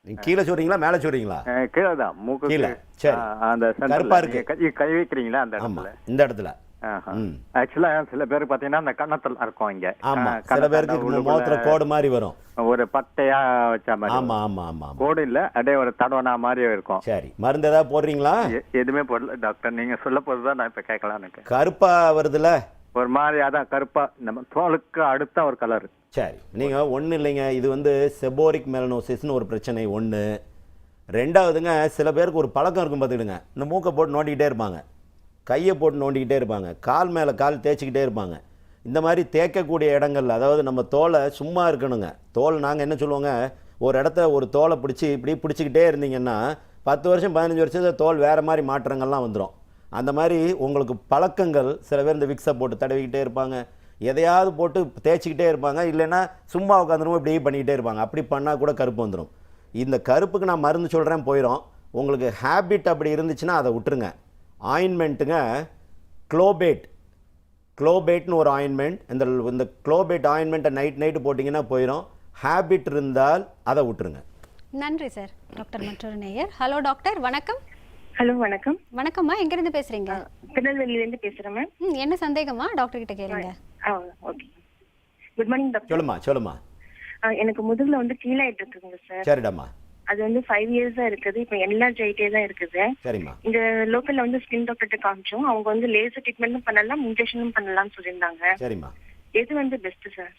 நீங்கள் கீழே சொல்கிறீங்களா மேலே சொல்கிறீங்களா? கீழே தான், மூக்கு கீழே. சரி. அந்த கருப்பா சென்டரில் இருக்கு. கை வைக்கிறீங்களா அந்த ஆமாம், இடத்துல? இந்த இடத்துல. ஆக்சுவலா சில பேர் பாத்தீங்கன்னா அந்த கன்னத்துல இருக்கும் இங்க. ஆமா, சில பேருக்கு முகத்துல கோடு மாதிரி வரும், ஒரு பட்டையா வச்ச மாதிரி. ஆமா ஆமா ஆமா. கோடு இல்ல, அப்படியே ஒரு தடவனா மாதிரி இருக்கும். சரி, மருந்து ஏதாவது போடுறீங்களா? எதுவுமே போடல டாக்டர், நீங்க சொல்ல போதுதான் நான் இப்ப கேட்கலாம். எனக்கு கருப்பா வருதுல ஒரு மாதிரி, அதான் கருப்பா, நம்ம தோலுக்கு அடுத்த ஒரு கலர். சரி, நீங்க ஒண்ணு இல்லைங்க, இது வந்து செபோரிக் மெலனோசிஸ்னு ஒரு பிரச்சனை ஒண்ணு. ரெண்டாவதுங்க, சில பேருக்கு ஒரு பழக்கம் இருக்கும் பார்த்துக்கிடுங்க, இந்த மூக்கை போட்டு நோண்டிக்கிட்டே இருப்பாங்க, கையை போட்டு நோண்டிக்கிட்டே இருப்பாங்க, கால் மேலே கால் தேய்ச்சிக்கிட்டே இருப்பாங்க. இந்த மாதிரி தேய்க்கக்கூடிய இடங்கள், அதாவது நம்ம தோலை சும்மா இருக்கணுங்க. தோல் நாங்கள் என்ன சொல்லுவோங்க, ஒரு இடத்த ஒரு தோலை பிடிச்சி இப்படி பிடிச்சிக்கிட்டே இருந்தீங்கன்னா 10 வருஷம் 15 வருஷத்தில் தோல் வேறு மாதிரி மாற்றங்கள்லாம் வந்துடும். அந்த மாதிரி உங்களுக்கு பழக்கங்கள், சில பேர் இந்த விக்ஸை போட்டு தடவிக்கிட்டே இருப்பாங்க, எதையாவது போட்டு தேய்ச்சிக்கிட்டே இருப்பாங்க, இல்லைன்னா சும்மா உட்காந்துருவோம் இப்படி பண்ணிக்கிட்டே இருப்பாங்க. அப்படி பண்ணால் கூட கருப்பு வந்துடும். இந்த கருப்புக்கு நான் மருந்து சொல்கிறேன் போயிடும். உங்களுக்கு ஹேபிட் அப்படி இருந்துச்சுன்னா அதை விட்டுருங்க. ஆயின்மெண்ட்டுங்க, க்ளோபேட்னு ஒரு ஆயின்மெண்ட். இந்த க்ளோபேட் ஆயின்மெண்ட்டை நைட்டு போட்டிங்கன்னா போயிடும். ஹேபிட் இருந்தால் அதை விட்டுருங்க. நன்றி சார். டாக்டர் மற்றொரு நேயர். ஹலோ டாக்டர், வணக்கம். ஹலோ வணக்கம். வணக்கம்மா, எங்கேருந்து பேசுகிறீங்க? திருநெல்வேலியிலேருந்து பேசுகிறேன் மேம். என்ன சந்தேகமா டாக்டர் கிட்ட கேளுங்க. Okay, good morning doctor. சொல்லுமா. எனக்கு முதுகுல வந்து கீழாயிட்டு இருக்குங்க சார். சரிடாமா. அது வந்து 5 இயர்ஸா இருக்குது. இப்போ என்லார்ஜ் ஆயிட்டே தான் இருக்குது. சரிம்மா. இந்த லோக்கல்ல வந்து ஸ்கின் டாக்டர்கிட்ட காமிச்சோம். அவங்க வந்து லேசர் ட்ரீட்மெண்ட்டும் பண்ணலாம், இன்ஜெக்ஷனும் பண்ணலாம்னு சொல்லியிருந்தாங்க. சரிம்மா. எது வந்து பெஸ்ட் சார்?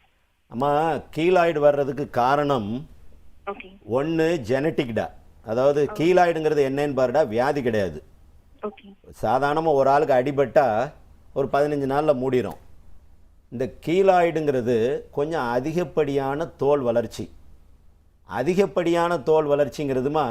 அம்மா, கீலாய்டு வர்றதுக்கு காரணம் ஓகே, ஒன்று ஜெனட்டிக்டா. அதாவது கீலாய்டுங்கிறது என்னன்னு பாருடா, வியாதி கிடையாது. ஓகே. சாதாரணமாக ஒரு ஆளுக்கு அடிபட்டா ஒரு 15 நாளில் மூடிடும். இந்த கீலாய்டுங்கிறது கொஞ்சம் அதிகப்படியான தோல் வளர்ச்சி. அதிகப்படியான தோல் வளர்ச்சிங்கிறதுமா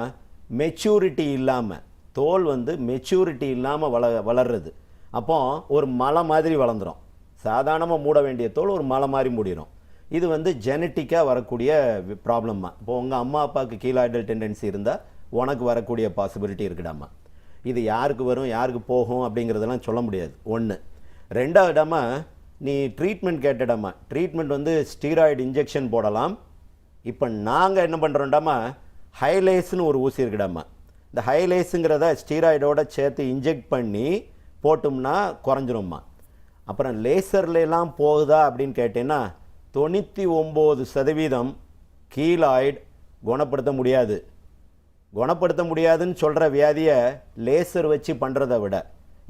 மெச்சூரிட்டி இல்லாமல், தோல் வந்து மெச்சூரிட்டி இல்லாமல் வளர்றது. அப்போ ஒரு மலை மாதிரி வளர்ந்துடும். சாதாரணமாக மூட வேண்டிய தோல் ஒரு மலை மாதிரி மூடிடும். இது வந்து ஜெனட்டிக்காக வரக்கூடிய ப்ராப்ளம்மா. இப்போ உங்கள் அம்மா அப்பாவுக்கு கீலாய்டல் டெண்டன்சி இருந்தால் உனக்கு வரக்கூடிய பாசிபிலிட்டி இருக்குடாம்மா. இது யாருக்கு வரும் யாருக்கு போகும் அப்படிங்கிறதெல்லாம் சொல்ல முடியாது. ஒன்று. ரெண்டாவதாம்மா, நீ ட்ரீட்மெண்ட் கேட்டடாம்மா. ட்ரீட்மெண்ட் வந்து ஸ்டீராய்டு இன்ஜெக்ஷன் போடலாம். இப்போ நாங்கள் என்ன பண்ணுறோண்டாம்மா, ஹைலேஸ்னு ஒரு ஊசி இருக்குடாம்மா. இந்த ஹைலேஸுங்கிறத ஸ்டீராய்டோட சேர்த்து இன்ஜெக்ட் பண்ணி போட்டோம்னா குறைஞ்சிரும்மா. அப்புறம் லேசர்லாம் போகுதா அப்படின்னு கேட்டேன்னா 99% கீலாய்டு குணப்படுத்த முடியாது. குணப்படுத்த முடியாதுன்னு சொல்கிற வியாதியை லேசர் வச்சு பண்ணுறதை விட,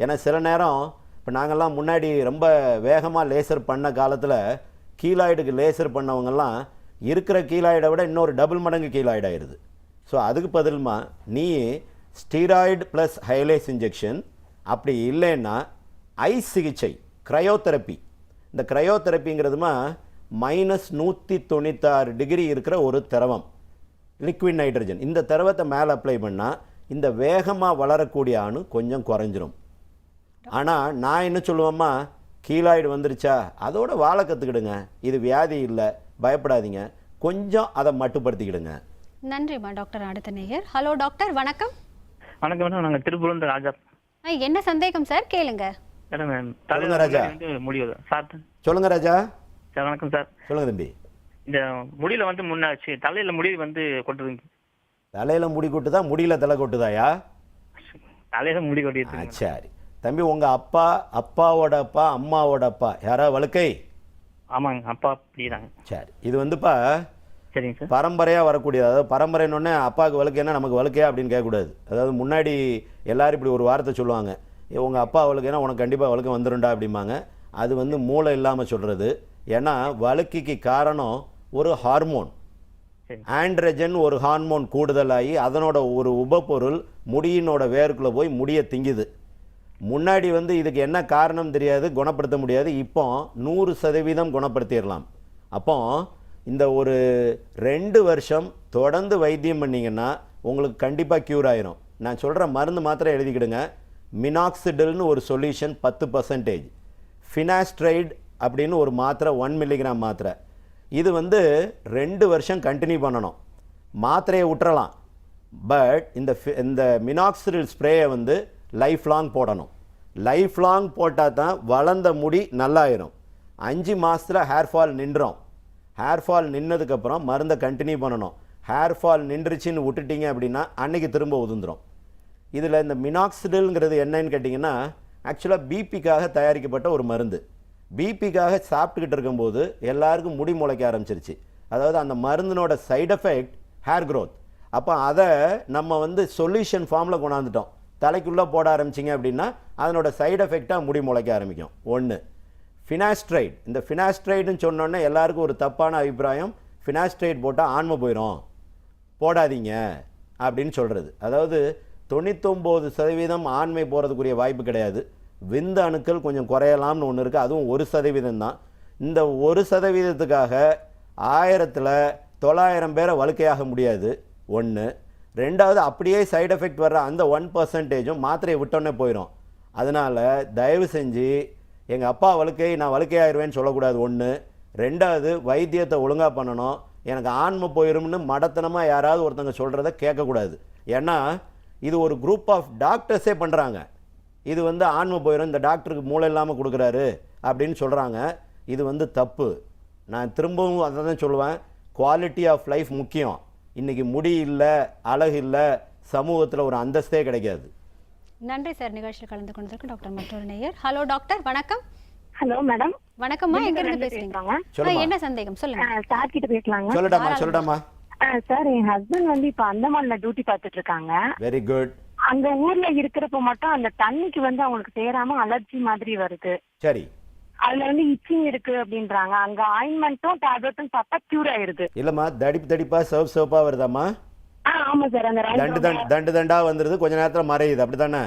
ஏன்னா சில நேரம் இப்போ நாங்கள்லாம் முன்னாடி ரொம்ப வேகமாக லேசர் பண்ண காலத்தில் கீலாய்டுக்கு லேசர் பண்ணவங்கெல்லாம் இருக்கிற கீலாய்டை விட இன்னொரு டபுள் மடங்கு கீலாய்டு ஆயிடுது. ஸோ அதுக்கு பதிலுமா நீ ஸ்டீராய்டு ப்ளஸ் ஹைலேஸ் இன்ஜெக்ஷன், அப்படி இல்லைன்னா ஐஸ் சிகிச்சை, க்ரையோதெரப்பி. இந்த க்ரையோதெரப்பிங்கிறதுமா -196 டிகிரி இருக்கிற ஒரு திரவம், லிக்விட் நைட்ரஜன். இந்த திரவத்தை மேலே அப்ளை பண்ணால் இந்த வேகமாக வளரக்கூடிய அணு கொஞ்சம் குறைஞ்சிரும். ஆனால் நான் என்ன சொல்லுவேம்மா, கீலாய்டு வந்துருச்சா அதோட வாழ கற்றுக்கிடுங்க. இது வியாதி இல்லை, பயப்படாதீங்க, கொஞ்சம் அதை மட்டுப்படுத்திக்கிடுங்க. நன்றிம்மா டாக்டர். அடுத்த நேயர். ஹலோ டாக்டர், வணக்கம். வணக்கம் மேடம், நாங்கள் திருப்பூர்லேருந்து ராஜா. என்ன சந்தேகம் சார், கேளுங்க. மேடம் சொல்லுங்க ராஜா. முடியுது சார். சொல்லுங்க ராஜா. சார் வணக்கம் சார். சொல்லுங்க தம்பி. இந்த முடியில வந்து முன்னாச்சு தலையில முடி வந்து கொட்டுதுங்க. தலையில் முடி கொட்டுதா, முடியல தலை கொட்டுதாயா? தலையில முடி கொட்டிட்டு. சரி தம்பி, உங்கள் அப்பாவோட அப்பா அம்மாவோட அப்பா யாரா வழுக்கை? ஆமாங்க, அப்பா அப்படிதாங்க. சரி, இது வந்துப்பா சரிங்க சார், பரம்பரையாக வரக்கூடியது. அதாவது பரம்பரைன்னொன்னே அப்பாவுக்கு வழுக்கைன்னா நமக்கு வழுக்கையா அப்படின்னு கேட்கக்கூடாது. அதாவது முன்னாடி எல்லாரும் இப்படி ஒரு வார்த்தை சொல்லுவாங்க, உங்கள் அப்பா வழுக்கைன்னா உனக்கு கண்டிப்பாக வழுக்கை வந்துடும்டா அப்படிம்பாங்க. அது வந்து மூளை இல்லாமல் சொல்கிறது. ஏன்னா வழுக்கைக்கு காரணம் ஒரு ஹார்மோன், ஆண்ட்ரஜன் ஒரு ஹார்மோன் கூடுதலாகி அதனோட ஒரு உபப்பொருள் முடியினோட வேருக்குள்ளே போய் முடியை திங்குது. முன்னாடி வந்து இதுக்கு என்ன காரணம் தெரியாது, குணப்படுத்த முடியாது. இப்போ 100% குணப்படுத்திடலாம். அப்போ இந்த ஒரு 2 வருஷம் தொடர்ந்து வைத்தியம் பண்ணிங்கன்னா உங்களுக்கு கண்டிப்பாக க்யூர் ஆயிரும். நான் சொல்கிற மருந்து மாத்திரை எழுதிக்கிடுங்க. மினாக்சிடில்னு ஒரு சொல்யூஷன் 10%, ஃபினாஸ்ட்ரைடு அப்படின்னு ஒரு மாத்திரை 1 மில்லிகிராம் மாத்திரை. இது வந்து 2 வருஷம் கண்டினியூ பண்ணணும். மாத்திரையை விட்டுறலாம், பட் இந்த மினாக்சிடில் ஸ்ப்ரேயை வந்து லைஃப் லாங் போடணும். லைஃப் லாங் போட்டால் தான் வளர்ந்த முடி நல்லாயிரும். 5 மாதத்தில் ஹேர் ஃபால் நின்றோம். ஹேர் ஃபால் நின்னதுக்கப்புறம் மருந்தை கண்டினியூ பண்ணணும். ஹேர் ஃபால் நின்றுச்சின்னு விட்டுட்டீங்க அப்படின்னா அன்றைக்கி திரும்ப உதிர்ந்துடும். இதில் இந்த மினாக்சிடில்ங்கிறது என்னன்னு கேட்டிங்கன்னா ஆக்சுவலாக பிபிக்காக தயாரிக்கப்பட்ட ஒரு மருந்து. பிபிக்காக சாப்பிட்டுக்கிட்டு இருக்கும்போது எல்லாருக்கும் முடி முளைக்க ஆரம்பிச்சிருச்சு. அதாவது அந்த மருந்தினோட சைடு எஃபெக்ட் ஹேர் க்ரோத். அப்போ அதை நம்ம வந்து சொல்யூஷன் ஃபார்மில் கொண்டாந்துட்டோம். தலைக்குள்ளே போட ஆரம்பிச்சிங்க அப்படின்னா அதனோட சைடு எஃபெக்டாக முடி முளைக்க ஆரம்பிக்கும். ஒன்று. ஃபினாஸ்ட்ரைட். இந்த ஃபினாஸ்ட்ரைடுன்னு சொன்னோன்னே எல்லாருக்கும் ஒரு தப்பான அபிப்பிராயம், ஃபினாஸ்ட்ரைட் போட்டால் ஆன்மை போயிடும், போடாதீங்க அப்படின்னு சொல்கிறது. அதாவது 99% ஆண்மை போகிறதுக்குரிய வாய்ப்பு கிடையாது. விந்து அணுக்கள் கொஞ்சம் குறையலாம்னு ஒன்று இருக்குது, அதுவும் 1% தான். இந்த 1%க்காக 1000ல் 900 பேரை வழுக்கையாக முடியாது. ஒன்று. ரெண்டாவது, அப்படியே சைடு எஃபெக்ட் வர்ற அந்த 1%ம் மாத்திரையை விட்டோன்னே போயிடும். அதனால் தயவு செஞ்சு எங்கள் அப்பா வழுக்கை நான் வழுக்கையாயிருவேன்னு சொல்லக்கூடாது. ஒன்று. ரெண்டாவது, வைத்தியத்தை ஒழுங்காக பண்ணணும். எனக்கு ஆன்மை போயிரும்னு மடத்தனமாக யாராவது ஒருத்தங்க சொல்கிறத கேட்கக்கூடாது. ஏன்னா இது ஒரு குரூப் ஆஃப் டாக்டர்ஸே பண்ணுறாங்க. இது வந்து ஆன்மை போயிடும், இந்த டாக்டருக்கு மூளை இல்லாமல் கொடுக்குறாரு அப்படின்னு சொல்கிறாங்க. இது வந்து தப்பு. நான் திரும்பவும் அதை தான் சொல்லுவேன், குவாலிட்டி ஆஃப் லைஃப் முக்கியம். இன்றைக்கி முடி இல்லை, அழகு இல்லை, சமூகத்தில் ஒரு அந்தஸ்தே கிடைக்காது. நன்றி சார், நிகழ்ச்சியில் கலந்து கொண்டதற்கு. டாக்டர் மற்றொரு நேயர். ஹலோ டாக்டர், வணக்கம். Hello madam. வணக்கம்மா, எங்க இருந்து பேசுறீங்க? என்ன சந்தேகம் சொல்லுங்க. சார் கிட்ட பேசலாங்க? சொல்லடாமா. சார், என் ஹஸ்பண்ட் வந்து இப்ப அந்தமான்ல டியூட்டி பார்த்துட்டு இருக்காங்க. Very good. அங்க ஊர்ல இருக்கிறப்ப மட்டும் அந்த தண்ணிக்கு வந்து அவங்களுக்கு சேராம அலர்ஜி மாதிரி வருது. சரி. அதுல வந்து இச்சிங் இருக்கு அப்படின்றாங்க. அங்க ஆயின்மெண்ட்டும் டேப்லெட்டும் சாப்பிட்டா கியூர் ஆயிருது. இல்லம்மா, தடிப்பா சிவப்பா வருதாம்மா? ஆமா சார். அந்த தண்டா வந்துருது, கொஞ்ச நேரத்துல மறையுது, அப்படித்தானே?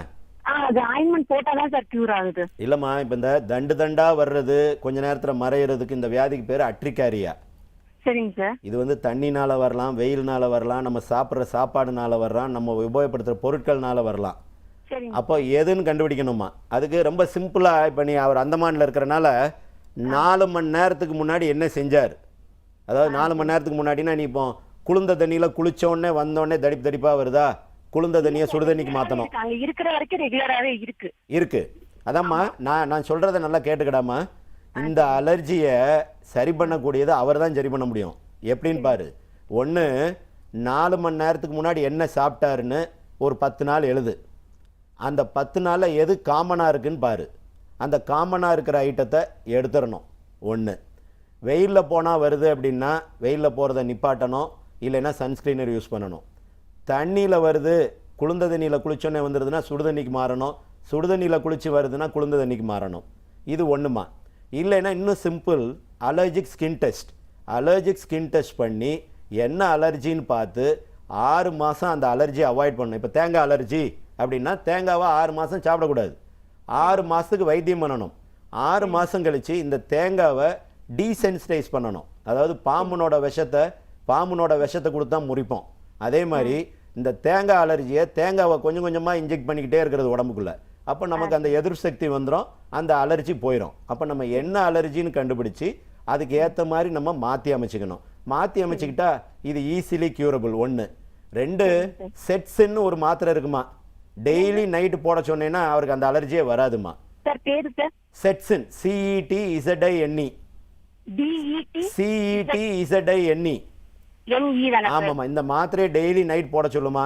அது ஆயின்மெண்ட் போட்டாதான் சார் கியூர் ஆகுது. இல்லம்மா, இப்ப இந்த தண்டா வர்றது கொஞ்ச நேரத்துல மறையிறதுக்கு இந்த வியாதிக்கு பேரு அட்ரிகாரியா. சரிங்க சார். இது வந்து தண்ணினால வரலாம், வெயில்னால வரலாம், நம்ம சாப்பிட்ற சாப்பாடுனால வரலாம், நம்ம உபயோகப்படுத்துற பொருட்கள்னால வரலாம். அப்போ எதுன்னு கண்டுபிடிக்கணுமா? அதுக்கு ரொம்ப சிம்பிளா, இப்போ நீ அவர் அந்தமான்ல இருக்கிறனால 4 மணி நேரத்துக்கு முன்னாடி என்ன செஞ்சார், அதாவது 4 மணி நேரத்துக்கு முன்னாடினா நீ இப்போ குளிர்ந்த தண்ணியில குளிச்சோடனே வந்தோடனே தடிப்பா வருதா, குளிர்ந்த தண்ணியை சுடுதண்ணிக்கு மாற்றணும். இருக்கிற வரைக்கும் ரெகுலராகவே இருக்கு. அதாம்மா, நான் சொல்றதை நல்லா கேட்டுக்கிடாமா. இந்த அலர்ஜியை சரி பண்ணக்கூடியது அவர் தான் சரி பண்ண முடியும். எப்படின்னு பாரு. ஒன்று, 4 மணி நேரத்துக்கு முன்னாடி என்ன சாப்பிட்டாருன்னு ஒரு 10 நாள் எழுது. அந்த 10 நாளில் எது காமனாக இருக்குன்னு பாரு. அந்த காமனாக இருக்கிற ஐட்டத்தை எடுத்துடணும். ஒன்று. வெயிலில் போனால் வருது அப்படின்னா வெயிலில் போகிறத நிப்பாட்டணும், இல்லைன்னா சன்ஸ்க்ரீனர் யூஸ் பண்ணணும். தண்ணியில் வருது, குளிர்ந்த தண்ணியில் குளிச்சோன்னே வந்துடுதுன்னா சுடுதண்ணிக்கு மாறணும், சுடுதண்ணியில் குளிச்சு வருதுன்னா குளிர்ந்த தண்ணிக்கு மாறணும். இது ஒன்றுமா. இல்லைன்னா இன்னும் simple, allergic skin test. Allergic skin test பண்ணி என்ன அலர்ஜின்னு பார்த்து 6 மாதம் அந்த அலர்ஜியை அவாய்ட் பண்ணணும். இப்போ தேங்காய் அலர்ஜி அப்படின்னா தேங்காவை 6 மாதம் சாப்பிடக்கூடாது. 6 மாதத்துக்கு வைத்தியம் பண்ணணும். 6 மாதம் கழித்து இந்த தேங்காவை டீசென்சிடைஸ் பண்ணணும். அதாவது பாம்புனோட விஷத்தை கொடுத்தா முறிப்போம். அதே மாதிரி இந்த தேங்காய் அலர்ஜியை தேங்காவை கொஞ்சம் கொஞ்சமாக இன்ஜெக்ட் பண்ணிக்கிட்டே இருக்கிறது உடம்புக்குள்ளே. அப்போ நமக்கு அந்த எதிர்ப்பு சக்தி வந்துடும், அந்த அலர்ஜி போயிடும். அப்போ நம்ம என்ன அலர்ஜின்னு கண்டுபிடிச்சி அதுக்கு ஏற்ற மாதிரி நம்ம மாற்றி அமைச்சிக்கணும். மாற்றி அமைச்சிக்கிட்டா இது ஈஸிலி கியூரபிள். 1. 2, செட்ஸ்ன்னு ஒரு மாத்திரை இருக்குமா, டெய்லி நைட்டு போட சொன்னேன்னா அவருக்கு அந்த அலர்ஜியே வராதுமா. செட்ஸின், CETZINE. CETZINE. ஆமாம்மா, இந்த மாத்திரையை டெய்லி நைட் போட சொல்லுமா,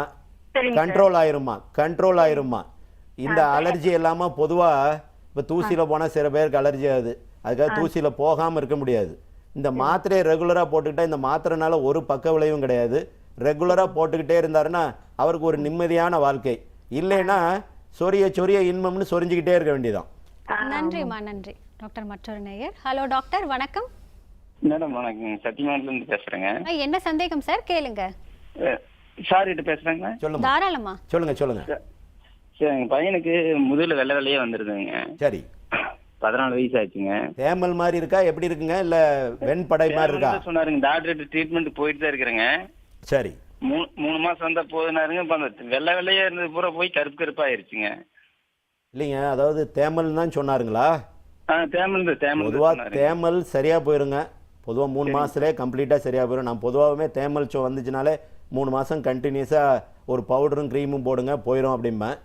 கண்ட்ரோல் ஆயிருமா. இந்த அலர்ஜி இல்லாமல் பொதுவாக இப்போ தூசியில் போனால் சில பேருக்கு அலர்ஜி ஆகுது, அதுக்காக தூசியில் போகாமல் இருக்க முடியாது. இந்த மாத்திரையை ரெகுலராக போட்டுக்கிட்டால் இந்த மாத்திரைனால ஒரு பக்க விளைவும் கிடையாது. ரெகுலராக போட்டுக்கிட்டே இருந்தாருன்னா அவருக்கு ஒரு நிம்மதியான வாழ்க்கை. இல்லைன்னா சொரிய இன்பம்னு சொரிஞ்சுக்கிட்டே இருக்க வேண்டியதான். நன்றிம்மா, நன்றி. டாக்டர் மற்றொரு நேயர். ஹலோ டாக்டர், வணக்கம். மேடம் வணக்கம், சத்தியமானிலிருந்து பேசுறேங்க. என்ன சந்தேகம் சார், கேளுங்க. சார் கிட்ட பேசுறேங்க. சொல்லுங்க. தாராளமா சொல்லுங்க. சரி, எங்க பையனுக்கு முதுகுல வெள்ளையே வந்துருதுங்க. சரி. 14 வயசு ஆச்சுங்க. தேமல் மாதிரி இருக்கா, எப்படி இருக்குங்க, இல்ல வெண்படை மாதிரி இருக்கா? சொன்னாருங்க, டாக்டர் ட்ரீட்மெண்ட் போயிட்டு தான் இருக்கிறேங்க. சரி. 3 மாசம் வந்தா போதுனாருங்க. இப்ப அந்த வெள்ளையே இருந்தது பூரா போய் கருப்பா ஆயிருச்சுங்க. இல்லைங்க, அதாவது தேமல் தான் சொன்னாருங்களா? தேமல். பொதுவாக தேமல் சரியா போயிருங்க. பொதுவாக 3 மாசத்துலேயே கம்ப்ளீட்டாக சரியா போயிடும். நான் பொதுவாகவே தேமல் வந்துச்சுனாலே 3 மாசம் கண்டினியூஸாக ஒரு பவுடரும் க்ரீமும் போடுங்க, போயிடும் அப்படிம்பேன்.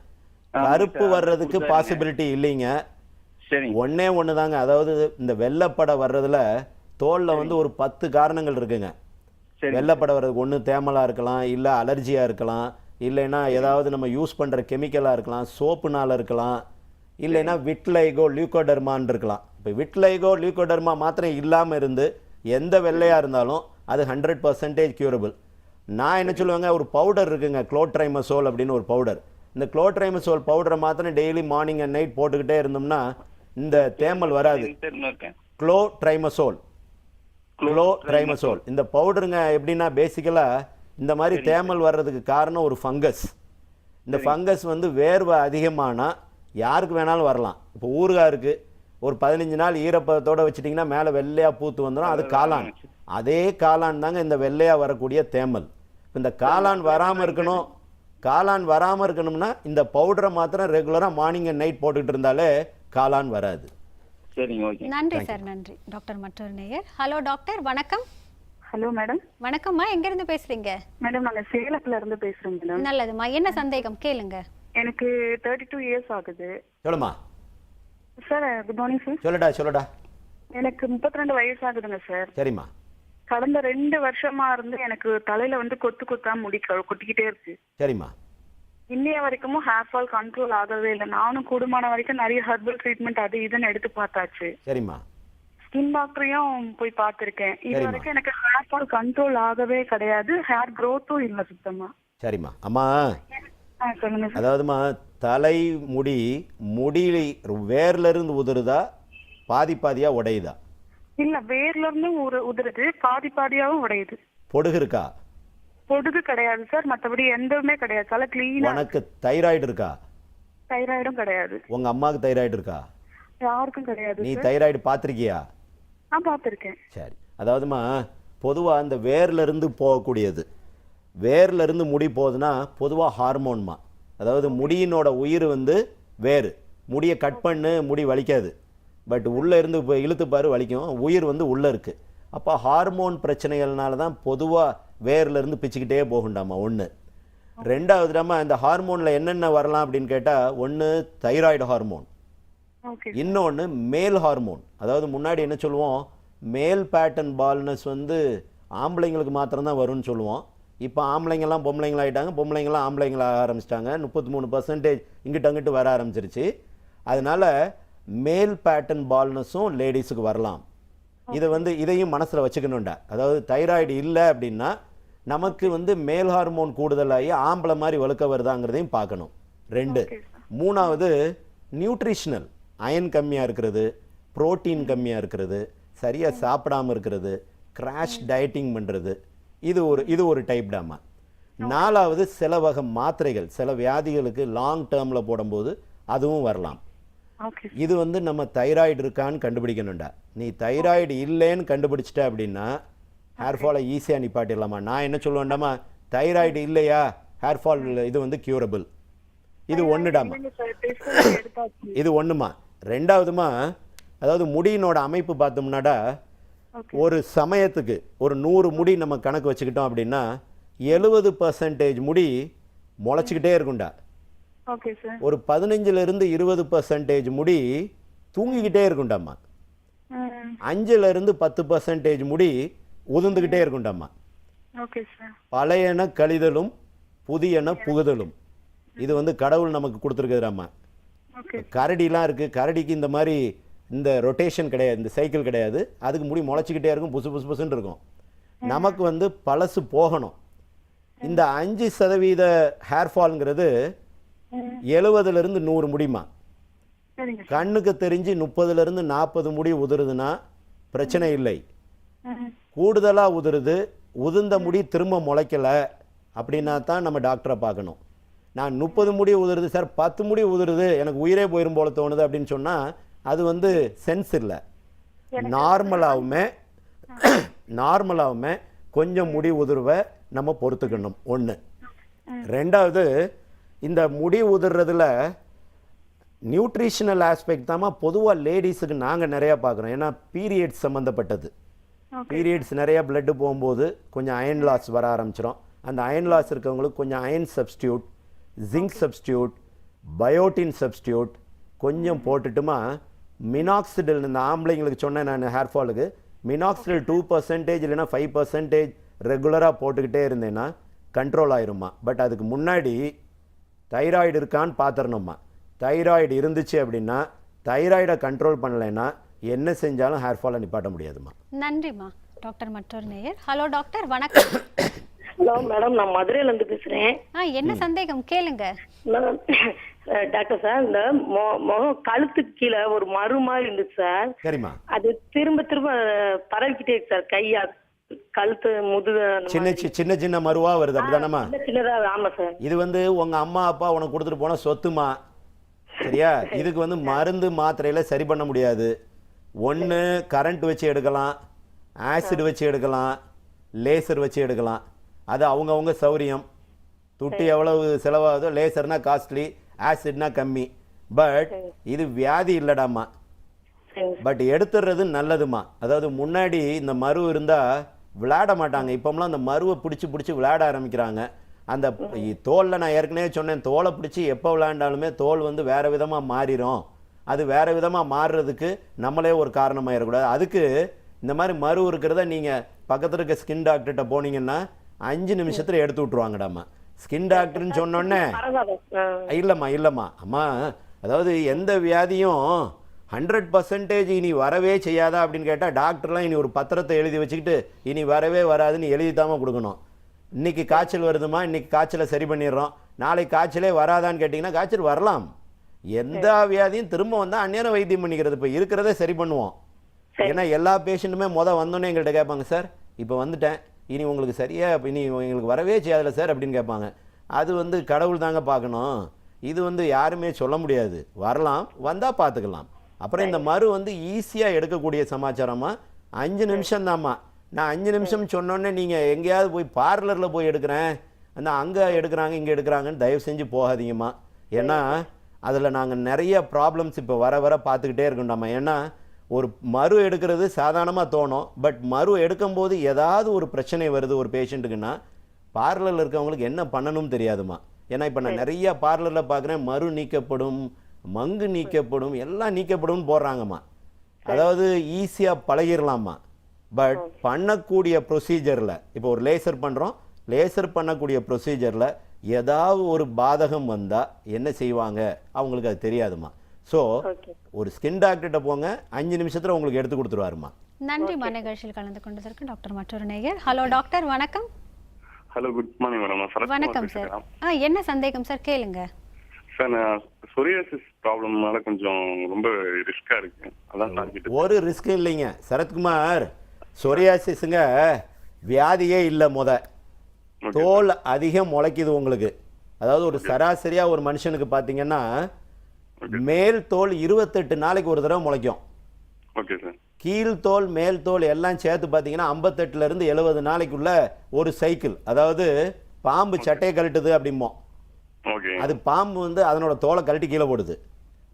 கருப்பு வர்றதுக்கு பாசிபிலிட்டி இல்லைங்க. சரிங்க. ஒண்ணே ஒன்று தாங்க. அதாவது இந்த வெள்ளைப்படை வர்றதுல தோலில் வந்து ஒரு 10 காரணங்கள் இருக்குங்க. சரி. வெள்ளைப்படை வர்றதுக்கு ஒன்று தேமலாக இருக்கலாம், இல்லை அலர்ஜியாக இருக்கலாம், இல்லைன்னா ஏதாவது நம்ம யூஸ் பண்ணுற கெமிக்கலாக இருக்கலாம், சோப்புனால் இருக்கலாம், இல்லைன்னா விட்லைகோ லியூகோடர்மான்னு இருக்கலாம். இப்போ விட்லைகோ லியூகோடர்மா மாத்திரம் இல்லாமல் இருந்து எந்த வெள்ளையாக இருந்தாலும் அது 100% க்யூரபிள். நான் என்ன சொல்லுவேங்க, ஒரு பவுடர் இருக்குங்க, குளோட்ரைமசோல் அப்படின்னு ஒரு பவுடர். இந்த குளோட்ரைமசோல் பவுடரை மாத்திரம் டெய்லி மார்னிங் அண்ட் நைட் போட்டுக்கிட்டே இருந்தோம்னா இந்த தேமல் வராது. குளோட்ரைமசோல் இந்த பவுடருங்க எப்படின்னா பேசிக்கலாக இந்த மாதிரி தேமல் வர்றதுக்கு காரணம் ஒரு ஃபங்கஸ். இந்த ஃபங்கஸ் வந்து வேர்வை அதிகமானால் யாருக்கு வேணாலும் வரலாம். இப்போ ஊறுகாய் இருக்குது, ஒரு 15 நாள் ஈரப்பதத்தோடு வச்சுட்டிங்கன்னா மேலே வெள்ளையாக பூத்து வந்துடும், அது காளான். அதே காளான் தாங்க இந்த வெள்ளையாக வரக்கூடிய தேமல். இந்த காளான் வராமல் இருக்கணும்னா இந்த பவுடரை மாத்திரம் ரெகுலராக மார்னிங் அண்ட் நைட் போட்டுக்கிட்டு இருந்தாலே காளான் வராது. சரிங்க, ஓகே. நன்றி சார், நன்றி. டாக்டர் மற்றொரு நேயர். ஹலோ டாக்டர், வணக்கம். Hello madam. வணக்கம்மா, எங்க இருந்து பேசுறீங்க? மேடம் நாங்க சேலத்துல இருந்து பேசுறோம் மேடம். நல்லதுமா, என்ன சந்தேகம் கேளுங்க. எனக்கு 32 இயர்ஸ் ஆகுது. சொல்லுமா. Sir good morning sir. சொல்லுடா. எனக்கு 32 வயசு ஆகுதுங்க சார். சரிம்மா. கடந்த 2 வருஷமா இருந்து எனக்கு தலையில வந்து கொத்தா முடி கொட்டிக்கிட்டே இருக்கு. சரிம்மா. இன்னைய வரைக்கும் ஹேர் ஃபால் கண்ட்ரோல் ஆகவே இல்லை. நானும் கூடுமான வரைக்கும் நிறைய ஹெர்பல் ட்ரீட்மெண்ட் அது இதுன்னு எடுத்து பார்த்தாச்சு. சரிம்மா. ஸ்கின் டாக்டரையும் போய் பார்த்திருக்கேன். இது வரைக்கும் எனக்கு ஹேர் ஃபால் கண்ட்ரோல் ஆகவே கிடையாது. ஹேர் க்ரோத்தும் இல்லை சுத்தமா. சரிம்மா. அம்மா சொல்லுங்க சார். அதாவதுமா, தலை முடி வேர்ல இருந்து உதிருதா, பாதியா உடையுதா? இல்ல, வேர்ல இருந்து உதிருது, பாதியாவும் உடையுது. பொடுகு இருக்கா? பொடுகு கிடையாது சார், மத்தபடி எதுவுமே கிடையாது. தலை கிளீனா. உனக்கு தைராய்டு இருக்கா? தைராய்டும் கிடையாது. உங்க அம்மாவுக்கு தைராய்டு இருக்கா? யாருக்கும் கிடையாது. நீ தைராய்டு பாத்திருக்கியா? நான் பார்த்திருக்கேன். சரி. அதாவதுமா, பொதுவா அந்த வேர்ல இருந்து போகக்கூடியது, வேர்ல இருந்து முடி போகுதுன்னா பொதுவாக ஹார்மோன்மா. அதாவது முடியினோட உயிர் வந்து வேறு. முடியை கட் பண்ணு, முடி வலிக்காது, பட் உள்ளே இருந்து இப்போ இழுத்து பாரு வலிக்கும். உயிர் வந்து உள்ளே இருக்குது. அப்போ ஹார்மோன் பிரச்சனைகள்னால தான் பொதுவாக வேர்லேருந்து பிச்சுக்கிட்டே போகுண்டாமா. ஒன்று. ரெண்டாவதுடாமா, இந்த ஹார்மோனில் என்னென்ன வரலாம் அப்படின்னு கேட்டால், ஒன்று தைராய்டு ஹார்மோன், இன்னொன்று மேல் ஹார்மோன். அதாவது முன்னாடி என்ன சொல்லுவோம், மேல் பேட்டர்ன் பால்னஸ் வந்து ஆம்பளைங்களுக்கு மாத்திரம்தான் வரும்னு சொல்லுவோம். இப்போ ஆம்பளைங்கெல்லாம் பொம்பளைங்களாகிட்டாங்க, பொம்பளைங்கெல்லாம் ஆம்பளைங்களாக ஆரம்பிச்சிட்டாங்க. 33% இங்கிட்ட அங்கிட்டு வர ஆரம்பிச்சிருச்சு. அதனால மேல் பேட்டர்ன் பால்னஸும் லேடிஸுக்கு வரலாம். இதை வந்து இதையும் மனசில் வச்சுக்கணும்டா. அதாவது தைராய்டு இல்லை அப்படின்னா நமக்கு வந்து மேல் ஹார்மோன் கூடுதலாகி ஆம்பளை மாதிரி வழுக்க வருதாங்கிறதையும் பார்க்கணும். 2. 3வது நியூட்ரிஷனல், அயன் கம்மியாக இருக்கிறது, புரோட்டீன் கம்மியாக இருக்கிறது, சரியாக சாப்பிடாமல் இருக்கிறது, கிராஷ் டயட்டிங் பண்ணுறது, இது ஒரு டைப் டாமா. 4வது சில வகை மாத்திரைகள் சில வியாதிகளுக்கு லாங் டேர்மில் போடும்போது அதுவும் வரலாம். இது வந்து நம்ம தைராய்டு இருக்கான்னு கண்டுபிடிக்கணும்டா. நீ தைராய்டு இல்லைன்னு கண்டுபிடிச்சிட்ட அப்படின்னா ஹேர் ஃபாலை ஈஸியாக நிப்பாட்டிடலாமா. நான் என்ன சொல்லுவேன்டாமா, தைராய்டு இல்லையா, ஹேர் ஃபால் இது வந்து க்யூரபிள். இது ஒன்றுடாமா, இது ஒன்றுமா. 2வதுமா, அதாவது முடியினோட அமைப்பு பார்த்தோம்னாடா, ஒரு சமயத்துக்கு ஒரு 100 முடி நம்ம கணக்கு வச்சுக்கிட்டோம் அப்படின்னா 70% முடி முளைச்சிக்கிட்டே இருக்கும்டா. ஒரு 15லிருந்து 20% முடி தூங்கிக்கிட்டே இருக்கும்டாமா. 5லிருந்து 10% முடி உதிர்ந்துக்கிட்டே இருக்கும்டாமா. பழையன கழிதலும் புதியன புகுதலும், இது வந்து கடவுள் நமக்கு கொடுத்துருக்குறாமா. கரடிலாம் இருக்குது, கரடிக்கு இந்த மாதிரி இந்த ரொட்டேஷன் கிடையாது, இந்த சைக்கிள் கிடையாது. அதுக்கு முடி முளைச்சிக்கிட்டே இருக்கும், புசு புசு புசுன்னு இருக்கும். நமக்கு வந்து பழசு போகணும். இந்த 5% ஹேர் ஃபால்ங்கிறது 70லிருந்து 100 முடிமா. கண்ணுக்கு தெரிஞ்சு 30லிருந்து 40 முடி உதிருதுன்னா பிரச்சனை இல்லை. கூடுதலாக உதிருது, உதிர்ந்த முடி திரும்ப முளைக்கலை அப்படின்னா தான் நம்ம டாக்டரை பார்க்கணும். நான் 30 முடி உதிருது சார், 10 முடி உதிருது, எனக்கு உயிரே போயிரும் போல தோணுது அப்படின்னு சொன்னால் அது வந்து சென்ஸ் இல்லை. நார்மலாகவுமே கொஞ்சம் முடி உதிர்வை நம்ம பொறுத்துக்கணும். 1. 2வது, இந்த முடி உதிர்றதுல நியூட்ரிஷனல் ஆஸ்பெக்ட் தாமா பொதுவாக லேடிஸுக்கு நாங்கள் நிறையா பார்க்குறோம். ஏன்னா பீரியட்ஸ் சம்மந்தப்பட்டது. பீரியட்ஸ் நிறையா பிளட்டு போகும்போது கொஞ்சம் அயன் லாஸ் வர ஆரம்பிச்சிடும். அந்த அயன் லாஸ் இருக்கவங்களுக்கு கொஞ்சம் iron substitute, zinc substitute, biotin substitute கொஞ்சம் போட்டுட்டுமா மினாக்சிடில் இந்த ஆம்பளைங்களுக்கு சொன்னேன் நான் ஹேர் ஃபாலுக்கு, மினாக்சிடில் 2% இல்லைன்னா 5% ரெகுலராக போட்டுக்கிட்டே இருந்தேன்னா கண்ட்ரோல் ஆயிரும்மா. பட் அதுக்கு முன்னாடி தைராய்டு இருக்கான்னு பார்த்துடணும்மா. தைராய்டு இருந்துச்சு அப்படின்னா தைராய்டை கண்ட்ரோல் பண்ணலைன்னா என்ன செஞ்சாலும் ஹேர் ஃபாலை நிப்பாட்ட முடியாதுமா. நன்றிம்மா. டாக்டர் மற்றொரு நேயர். ஹலோ டாக்டர், வணக்கம். ஹலோ மேடம், நான் மதுரையில இருந்து பேசுறேன். என்ன சந்தேகம் கேளுங்க. டாக்டர் சார், இந்த முகம் கழுத்துக்கு கீழே ஒரு மறு மாதிரி இருந்துச்சு சார். சரிம்மா. அது திரும்ப திரும்ப பரவிக்கிட்டே இருக்கு சார். கையா கழுத்து முதுகு சின்ன சின்ன மருவா வருது அப்படிதானம்மா? சின்னதா. ஆமா சார். இது உங்க அம்மா அப்பா உனக்கு கொடுத்துட்டு போன சொத்துமா, சரியா? இதுக்கு மருந்து மாத்திரையில சரி பண்ண முடியாது. ஒன்று கரண்ட் வச்சு எடுக்கலாம், ஆசிட் வச்சு எடுக்கலாம், லேசர் வச்சு எடுக்கலாம். அது அவங்கவுங்க சௌரியம். துட்டி எவ்வளவு செலவாகுதோ, லேசர்னா காஸ்ட்லி, ஆசிட்னா கம்மி. பட் இது வியாதி இல்லடாமா. பட் எடுத்துடுறது நல்லதுமா. அதாவது முன்னாடி இந்த மரு இருந்தால் விளையாட மாட்டாங்க. இப்போம்லாம் அந்த மருவை பிடிச்சி விளையாட ஆரம்பிக்கிறாங்க. அந்த தோலில் நான் ஏற்கனவே சொன்னேன், தோலை பிடிச்சி எப்போ விளையாண்டாலுமே தோல் வேறு விதமாக மாறிடும். அது வேறு விதமாக மாறுறதுக்கு நம்மளே ஒரு காரணமாக இருக்கக்கூடாது. அதுக்கு இந்த மாதிரி மரு இருக்கிறத நீங்கள் பக்கத்தில் இருக்க ஸ்கின் டாக்டர்கிட்ட போனீங்கன்னா 5 நிமிஷத்தில் எடுத்து விட்ருவாங்கடாம்மா. ஸ்கின் டாக்டர்னு சொன்னோன்னே இல்லைம்மா அம்மா, அதாவது எந்த வியாதியும் 100% இனி வரவே செய்யாதா அப்படின்னு கேட்டால் டாக்டர்லாம் இனி ஒரு பத்திரத்தை எழுதி வச்சுக்கிட்டு இனி வரவே வராதுன்னு எழுதி தான் கொடுக்கணும். இன்றைக்கி காய்ச்சல் வருதுமா, இன்றைக்கி காய்ச்சலை சரி பண்ணிடுறோம், நாளைக்கு காய்ச்சலே வராதான்னு கேட்டிங்கன்னா காய்ச்சல் வரலாம். எந்த வியாதியும் திரும்ப வந்தால் அந்நேரம் வைத்தியம் பண்ணிக்கிறது. இப்போ இருக்கிறதே சரி பண்ணுவோம். ஏன்னா எல்லா பேஷண்ட்டுமே வந்தோன்னே எங்கள்கிட்ட கேட்பாங்க, சார் இப்போ வந்துட்டேன், இனி உங்களுக்கு சரியா இனி எங்களுக்கு வரவே செய்யாதில்ல சார் அப்படின்னு கேட்பாங்க. அது கடவுள் தாங்க பார்க்கணும். இது யாருமே சொல்ல முடியாது. வரலாம், வந்தால் பார்த்துக்கலாம். அப்புறம் இந்த மரு ஈஸியாக எடுக்கக்கூடிய சமாச்சாரமாக 5 நிமிஷம் தாம்மா. நான் 5 நிமிஷம் சொன்னோன்னே நீங்கள் எங்கேயாவது போய் பார்லரில் போய் எடுக்கிறேன், அங்கே எடுக்கிறாங்க இங்கே எடுக்கிறாங்கன்னு தயவு செஞ்சு போகாதீங்கம்மா. ஏன்னா அதில் நாங்கள் நிறைய ப்ராப்ளம்ஸ் இப்போ வர பார்த்துக்கிட்டே இருக்கோம்டாம்மா. ஏன்னா ஒரு மரு எடுக்கிறது சாதாரணமாக தோணும். பட் மரு எடுக்கும்போது ஏதாவது ஒரு பிரச்சனை வருது ஒரு பேஷண்ட்டுக்குன்னா பார்லரில் இருக்கவங்களுக்கு என்ன பண்ணணும்னு தெரியாதுமா. ஏன்னா இப்போ நான் நிறைய பார்லரில் பார்க்குறேன், மரு நீக்கப்படும், மங்கு நீக்கப்படும், எல்லாம் நீக்கப்படும் போடுறாங்கம்மா. அதாவது ஈஸியாக பழகிடலாமா. பட் பண்ணக்கூடிய ப்ரொசீஜரில் இப்போ ஒரு லேசர் பண்ணுறோம், லேசர் பண்ணக்கூடிய ப்ரொசீஜரில் ஏதாவது ஒரு பாதகம் வந்தால் என்ன செய்வாங்க அவங்களுக்கு அது தெரியாதுமா. ஸோ ஒரு ஸ்கின் டாக்டர்கிட்ட போங்க, 5 நிமிஷத்தில் உங்களுக்கு எடுத்து கொடுத்துருவாருமா. நன்றி. நிகழ்ச்சியில் கலந்து கொண்டதற்கு டாக்டர் மற்றொரு நேயர். ஹலோ டாக்டர், வணக்கம். Hello, good morning madam. வணக்கம் சார். என்ன சந்தேகம் சார் கேளுங்க. சார், நான் சொரியாசிஸ் ப்ராப்ளம்னால கொஞ்சம் ரொம்ப ரிஸ்கா இருக்கு. அதான் ஒரு ரிஸ்க் இல்லைங்க சரத்குமார். சொரியாசிஸுங்க வியாதியே இல்லை. தோல் அதிகம் முளைக்குது உங்களுக்கு. அதாவது ஒரு சராசரியாக ஒரு மனுஷனுக்கு பார்த்தீங்கன்னா மேல் தோல் 28 நாளைக்கு ஒரு தடவை முளைக்கும். Okay sir. கீழ் தோல் மேல் தோல் எல்லாம் சேர்த்து பார்த்தீங்கன்னா 58 to 70 நாளைக்குள்ள ஒரு சைக்கிள். அதாவது பாம்பு சட்டையை கழட்டுது அப்படிம்போம். அது பாம்பு அதனோட தோலை கழட்டி கீழே போடுது.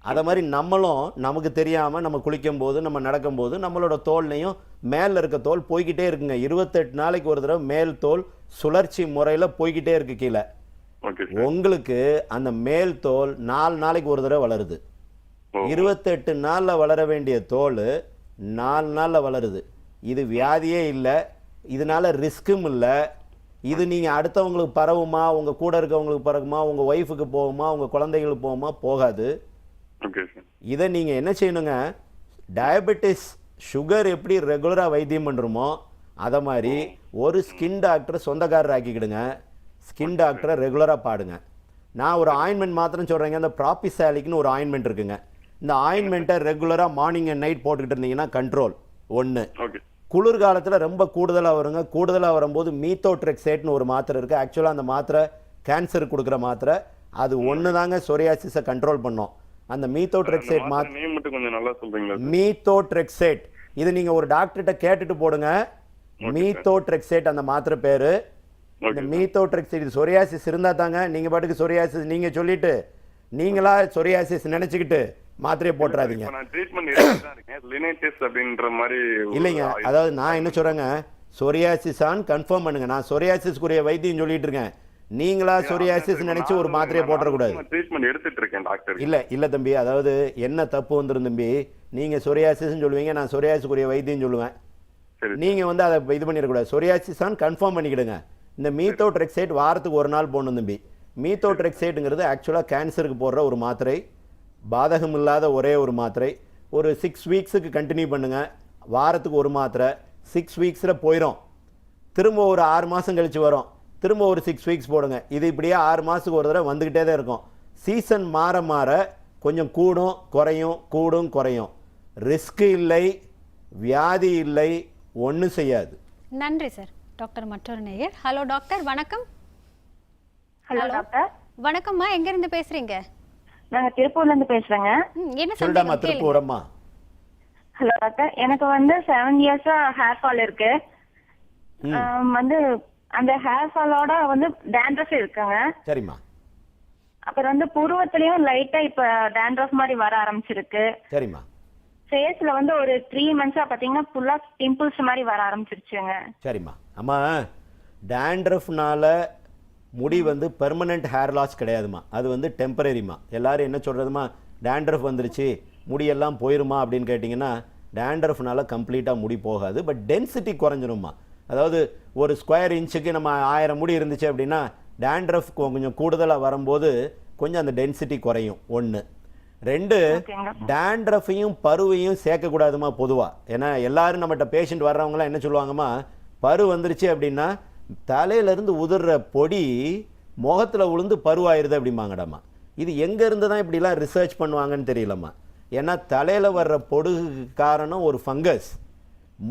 அதை மாதிரி நம்மளும் நமக்கு தெரியாமல் நம்ம குளிக்கும் போது நம்ம நடக்கும்போது நம்மளோட தோல்லையும் மேலே இருக்க தோல் போய்கிட்டே இருக்குங்க. 28 நாளைக்கு ஒரு தடவை மேல் தோல் சுழற்சி முறையில் போய்கிட்டே இருக்கு கீழே. உங்களுக்கு அந்த மேல் தோல் 4 நாளைக்கு ஒரு தடவை வளருது. 28 நாளில் வளர வேண்டிய தோல் 4 நாளில் வளருது. இது வியாதியே இல்லை, இதனால ரிஸ்க்கும் இல்லை. இது நீங்கள் அடுத்தவங்களுக்கு பரவுமா, உங்கள் கூட இருக்கவங்களுக்கு பரவுமா, உங்கள் ஒய்ஃபுக்கு போகுமா, உங்கள் குழந்தைகளுக்கு போகுமா, போகாது. இதை நீங்கள் என்ன செய்யணுங்க, டயபெட்டிஸ் சுகர் எப்படி ரெகுலராக வைத்தியம் பண்ணுறோமோ அதை மாதிரி ஒரு ஸ்கின் டாக்டரை சொந்தக்காரர் ஆக்கிக்கிடுங்க. ஸ்கின் டாக்டரை ரெகுலராக பாடுங்க. நான் ஒரு ஆயின்மெண்ட் மாத்திரம் சொல்கிறேங்க. அந்த ப்ராபிசாலிக்னு ஒரு ஆயின்மெண்ட் இருக்குங்க. இந்த ஆயின்மெண்ட்டை ரெகுலராக மார்னிங் அண்ட் நைட் போட்டுக்கிட்டு இருந்தீங்கன்னா கண்ட்ரோல். ஒன்று, குளிர்காலத்தில் ரொம்ப கூடுதலாக வருங்க. கூடுதலாக வரும்போது மீத்தோட்ரெக்சேட்னு ஒரு மாத்திரை இருக்குது. ஆக்சுவலாக அந்த மாத்திரை கேன்சர் கொடுக்குற மாத்திரை. அது ஒன்று தாங்க சொரியாசிஸை கண்ட்ரோல் பண்ணோம். அந்த மீத்தோட்ரெக்சேட் மீத்தோட்ரெக்சேட் இது நீங்கள் ஒரு டாக்டர்கிட்ட கேட்டுட்டு போடுங்க. மீத்தோட்ரெக்சேட் அந்த மாத்திரை பேர். இந்த மீத்தோட்ரெக்சேட் இது சொரியாசிஸ் இருந்தால் தாங்க. நீங்கள் பாட்டுக்கு சொரியாசிஸ் நீங்கள் சொல்லிட்டு நீங்களா சொரியாசிஸ் நினச்சிக்கிட்டு மாத்திரையை போட்டுறாதீங்க. இல்லைங்க, அதாவது நான் என்ன சொல்கிறேங்க, சொரியாசிஸான்னு கன்ஃபார்ம் பண்ணுங்க. நான் சொரியாசிஸ்க்குரிய வைத்தியம் சொல்லிட்டு இருக்கேன். நீங்களா சொரியாசிஸ் நினைச்சு ஒரு மாத்திரையை போட்டுறக்கூடாது. இல்ல தம்பி, அதாவது என்ன தப்பு வந்துடும் தம்பி, நீங்கள் சொரியாசிஸ்ன்னு சொல்லுவீங்க, நான் சொரியாசிஸ்க்குரிய வைத்தியம் சொல்லுவேன். சரி. நீங்கள் வந்து அதை இது பண்ணிடக்கூடாது. சொரியாசிஸான்னு கன்ஃபார்ம் பண்ணிக்கிடுங்க. இந்த மீத்தோட்ரெக்சைட் வாரத்துக்கு ஒரு நாள் போடணும் தம்பி. மீத்தோட்ரெக்சைட்டுங்கிறது ஆக்சுவலாக கேன்சருக்கு போடுற ஒரு மாத்திரை, பாதகம் இல்லாத ஒரே ஒரு மாத்திரை. ஒரு 6 வீக்ஸுக்கு கண்டினியூ பண்ணுங்கள். வாரத்துக்கு ஒரு மாத்திரை 6 வீக்ஸில் போயிடும். திரும்ப ஒரு 6 மாதம் கழித்து வரும், திரும்ப ஒரு 6 வீக்ஸ் போடுங்க. இது இப்படியே 6 மாதத்துக்கு ஒரு தடவை வந்துக்கிட்டே தான் இருக்கும். சீசன் மாற மாற கொஞ்சம் கூடும் குறையும், கூடும் குறையும். ரிஸ்க் இல்லை, வியாதி இல்லை, ஒன்றும் செய்யாது. நன்றி சார். டாக்டர் மற்றொரு நேயர். ஹலோ டாக்டர், வணக்கம். Hello doctor. வணக்கம்மா, எங்க இருந்து பேசுறீங்க? நாங்க திருப்பூர்ல இருந்து பேசுறேங்க. என்ன சொல்லுமா சந்தேகம்? திருப்பூரம்மா? ஹலோ டாக்டர், எனக்கு வந்து 7 இயர்ஸா ஹேர் ஃபால் இருக்கு. வந்து அந்த ஹேர் ஃபாலோட வந்து டேண்ட்ரஃப் இருக்குங்க. சரிம்மா. அப்புறம் வந்து புருவத்திலயும் லைட்டா இப்ப டேண்ட்ரஃப் மாதிரி வர ஆரம்பிச்சிருக்கு. சரிம்மா. ஃபேஸ்ல வந்து ஒரு 3 மந்த்ஸா பாத்தீங்கன்னா ஃபுல்லா பிம்பிள்ஸ் மாதிரி வர ஆரம்பிச்சிருச்சுங்க. சரிம்மா. அம்மா, டேண்ட்ரஃப்னால முடி வந்து பெர்மனன்ட் ஹேர் லாஸ் கிடையாதுமா, அது வந்து டெம்பரரிமா. எல்லாரும் என்ன சொல்கிறதுமா, டேண்ட்ரஃப் வந்துருச்சு முடியெல்லாம் போயிருமா அப்படின்னு கேட்டிங்கன்னா, டேண்ட்ரஃப்னால கம்ப்ளீட்டாக முடி போகாது. பட் டென்சிட்டி குறைஞ்சிருமா. அதாவது ஒரு ஸ்கொயர் இன்ச்சுக்கு நம்ம 1000 முடி இருந்துச்சு அப்படின்னா டேண்ட்ரஃப் கொஞ்சம் கூடுதலாக வரும்போது கொஞ்சம் அந்த டென்சிட்டி குறையும். 1. 2, டேண்ட்ரஃபையும் பருவையும் சேர்க்கக்கூடாதுமா பொதுவாக. ஏன்னா எல்லாரும் நம்மகிட்ட பேஷண்ட் வர்றவங்களாம் என்ன சொல்லுவாங்கம்மா, பரு வந்துருச்சு அப்படின்னா தலையிலேருந்து உதிர்ற பொடி முகத்தில் விழுந்து பருவாயிருது அப்படிம்பாங்கடாம்மா. இது எங்கேருந்து தான் இப்படிலாம் ரிசர்ச் பண்ணுவாங்கன்னு தெரியலம்மா. ஏன்னா தலையில் வர்ற பொடுகுக்கு காரணம் ஒரு ஃபங்கஸ்,